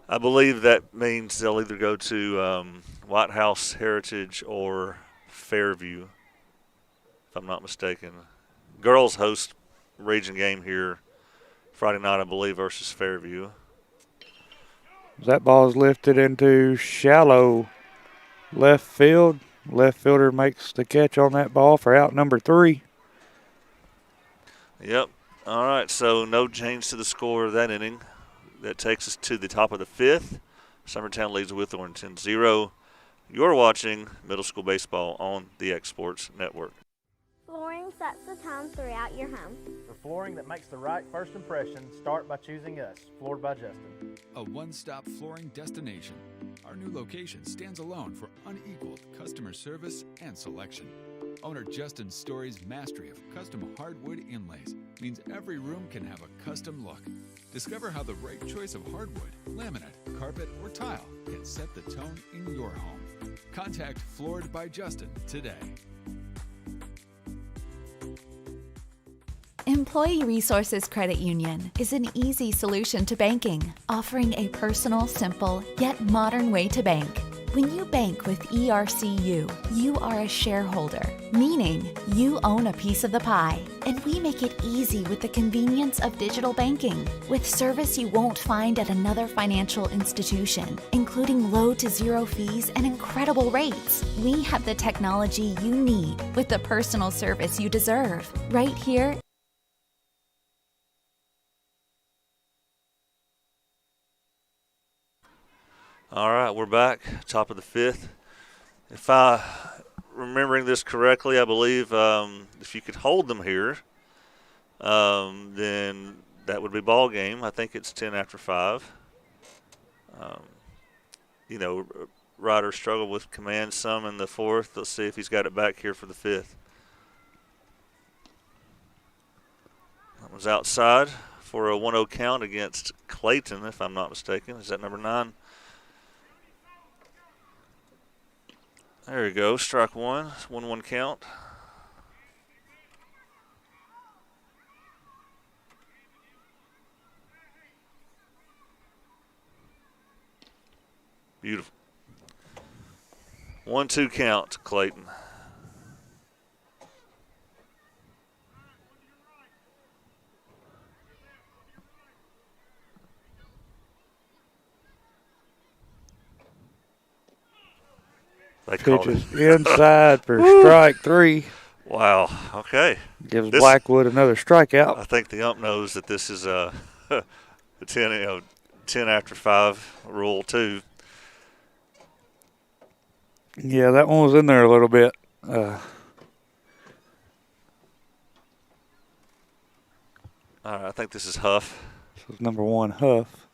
[SPEAKER 1] I believe that means they'll either go to White House, Heritage, or Fairview, if I'm not mistaken. Girls host region game here Friday night, I believe, versus Fairview.
[SPEAKER 2] That ball is lifted into shallow left field. Left fielder makes the catch on that ball for out number 3.
[SPEAKER 1] Yep. All right, so no change to the score of that inning. That takes us to the top of the 5th. Summertown leads Whitthorne 10-0. You're watching middle school baseball on the X Sports Network.
[SPEAKER 18] Flooring sets the tone throughout your home.
[SPEAKER 19] For flooring that makes the right first impression, start by choosing us, Floored by Justin.
[SPEAKER 15] A one-stop flooring destination. Our new location stands alone for unequaled customer service and selection. Owner Justin Story's mastery of custom hardwood inlays means every room can have a custom look. Discover how the right choice of hardwood, laminate, carpet, or tile can set the tone in your home. Contact Floored by Justin today.
[SPEAKER 20] Employee Resources Credit Union is an easy solution to banking, offering a personal, simple, yet modern way to bank. When you bank with ERCU, you are a shareholder, meaning you own a piece of the pie, and we make it easy with the convenience of digital banking, with service you won't find at another financial institution, including low to zero fees and incredible rates. We have the technology you need with the personal service you deserve, right here.
[SPEAKER 1] All right, we're back, top of the 5th. If I remembering this correctly, I believe if you could hold them here, then that would be ball game. I think it's 10 after 5. Ryder struggled with command some in the 4th. Let's see if he's got it back here for the 5th. That was outside for a 1-0 count against Clayton, if I'm not mistaken. Is that number 9? There you go, strike one. 1-1 count. Beautiful. 1-2 count, Clayton.
[SPEAKER 2] Pitches inside for strike 3.
[SPEAKER 1] Wow. Okay.
[SPEAKER 2] Gives Blackwood another strikeout.
[SPEAKER 1] I think the ump knows that this is a 10 after 5 rule too.
[SPEAKER 2] Yeah, that one was in there a little bit.
[SPEAKER 1] All right, I think this is Huff.
[SPEAKER 2] This is number 1, Huff.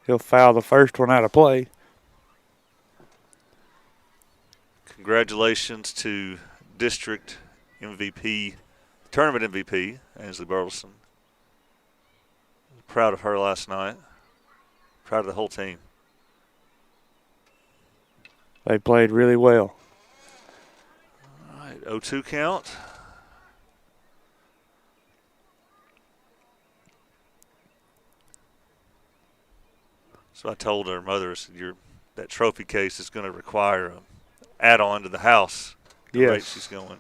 [SPEAKER 2] He'll foul the first one out of play.
[SPEAKER 1] Congratulations to district MVP, tournament MVP, Ainsley Burleson. Proud of her last night. Proud of the whole team.
[SPEAKER 2] They played really well.
[SPEAKER 1] All right, 0-2 count. So I told her mother, I said, that trophy case is going to require an add-on to the house. The rate she's going.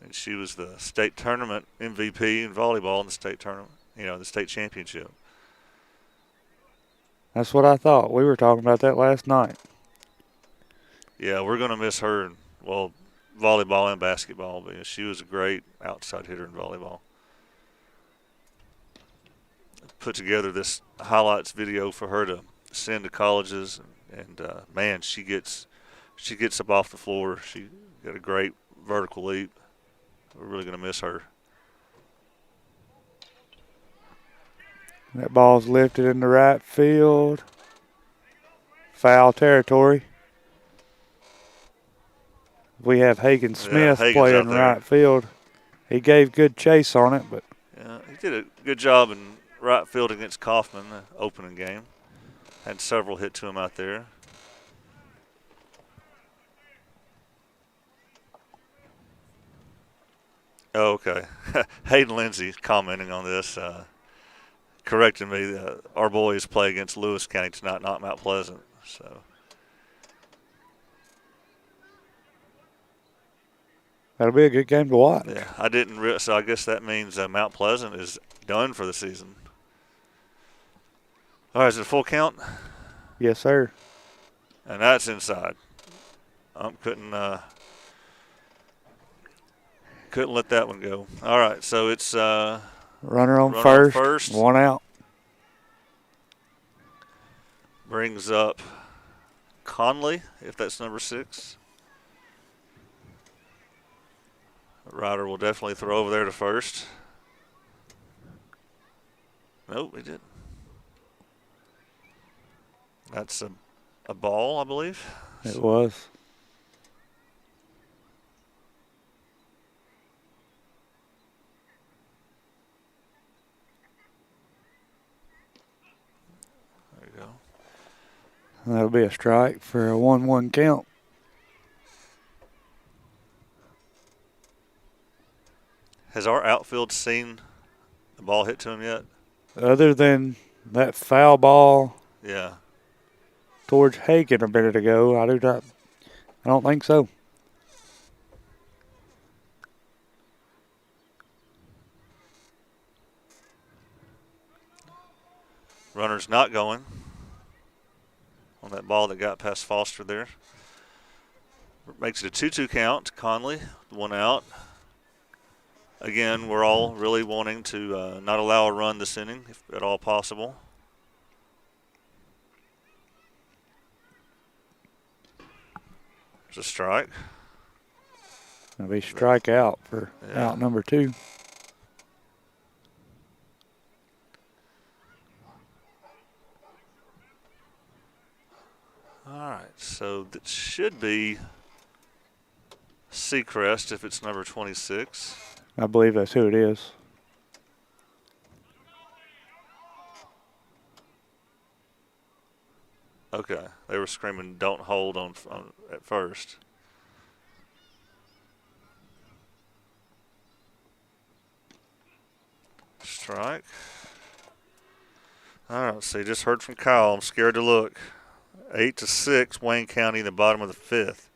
[SPEAKER 1] And she was the state tournament MVP in volleyball in the state tournament, the state championship.
[SPEAKER 2] That's what I thought. We were talking about that last night.
[SPEAKER 1] Yeah, we're going to miss her in, volleyball and basketball, because she was a great outside hitter in volleyball. Put together this highlights video for her to send to colleges, and man, she gets up off the floor. She got a great vertical leap. We're really going to miss her.
[SPEAKER 2] That ball's lifted into right field. Foul territory. We have Hagen Smith playing right field. He gave good chase on it, but
[SPEAKER 1] yeah, he did a good job in right field against Kaufman, the opening game. Had several hit to him out there. Oh, okay. Hayden Lindsay commenting on this, correcting me. Our boys play against Lewis County tonight, not Mount Pleasant. So
[SPEAKER 2] that'll be a good game to watch.
[SPEAKER 1] Yeah, I didn't. So I guess that means Mount Pleasant is done for the season. All right, is it a full count?
[SPEAKER 2] Yes, sir.
[SPEAKER 1] And that's inside. Couldn't let that one go. All right, so it's
[SPEAKER 2] runner on first, 1 out.
[SPEAKER 1] Brings up Conley, if that's number 6. Ryder will definitely throw over there to first. Nope, he didn't. That's a ball, I believe.
[SPEAKER 2] It was.
[SPEAKER 1] There you go.
[SPEAKER 2] That'll be a strike for a 1-1 count.
[SPEAKER 1] Has our outfield seen the ball hit to him yet?
[SPEAKER 2] Other than that foul ball,
[SPEAKER 1] yeah,
[SPEAKER 2] towards Hagen a minute ago, I don't think so.
[SPEAKER 1] Runner's not going on that ball that got past Foster there. Makes it a 2-2 count. Conley, 1 out. Again, we're all really wanting to not allow a run this inning, if at all possible. There's a strike.
[SPEAKER 2] It'll be strike out for out number 2.
[SPEAKER 1] All right, so that should be Seacrest if it's number 26.
[SPEAKER 2] I believe that's who it is.
[SPEAKER 1] Okay, they were screaming "Don't hold" on at first. Strike. All right, let's see. Just heard from Kyle. I'm scared to look. 8-6, Wayne County in the bottom of the 5th.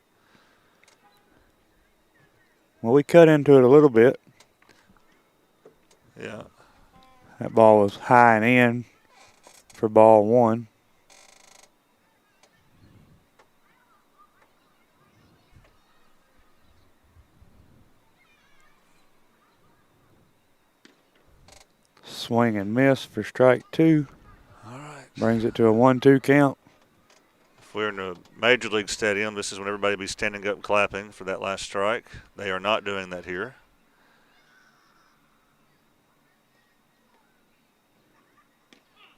[SPEAKER 2] Well, we cut into it a little bit.
[SPEAKER 1] Yeah.
[SPEAKER 2] That ball was high and in for ball 1. Swing and miss for strike 2.
[SPEAKER 1] All right.
[SPEAKER 2] Brings it to a 1-2 count.
[SPEAKER 1] If we're in a Major League stadium, this is when everybody be standing up and clapping for that last strike. They are not doing that here.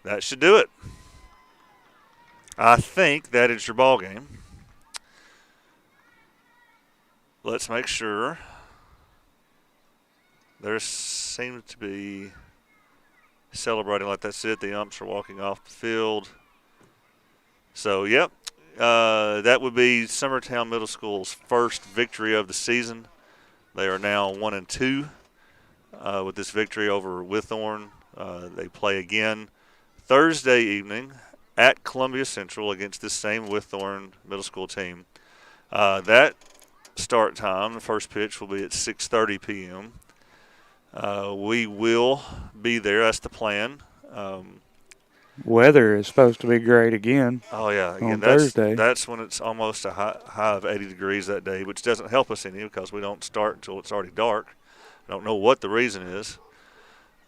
[SPEAKER 1] that should do it. I think that is your ball game. Let's make sure. There seems to be celebrating like that's it. The umps are walking off the field. So, yep, that would be Summertown Middle School's first victory of the season. They are now 1-2 with this victory over Whitthorne. They play again Thursday evening at Columbia Central against this same Whitthorne Middle School team. That start time, the first pitch, will be at 6:30 p.m. We will be there. That's the plan.
[SPEAKER 2] Weather is supposed to be great again.
[SPEAKER 1] Oh, yeah. Again,
[SPEAKER 2] on Thursday.
[SPEAKER 1] That's when it's almost a high of 80 degrees that day, which doesn't help us any because we don't start until it's already dark. I don't know what the reason is.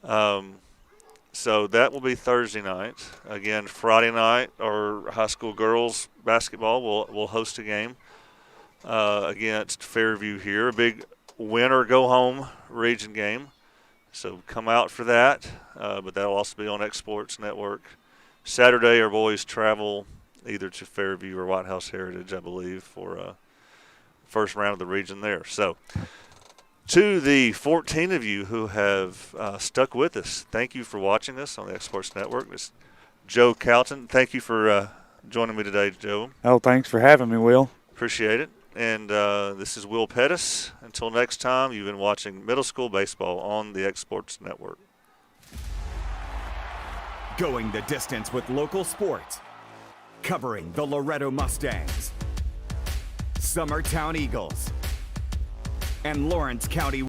[SPEAKER 1] So that will be Thursday night. Again, Friday night, our high school girls basketball will host a game against Fairview here. A big win or go home region game. So come out for that. But that will also be on X Sports Network. Saturday, our boys travel either to Fairview or White House Heritage, I believe, for first round of the region there. So to the 14 of you who have stuck with us, thank you for watching us on the X Sports Network. This is Joe Calton. Thank you for joining me today, Joe.
[SPEAKER 2] Oh, thanks for having me, Will.
[SPEAKER 1] Appreciate it. And this is Will Pettis. Until next time, you've been watching Middle School Baseball on the X Sports Network.
[SPEAKER 21] Going the distance with local sports. Covering the Loretto Mustangs, Summertown Eagles, and Lawrence County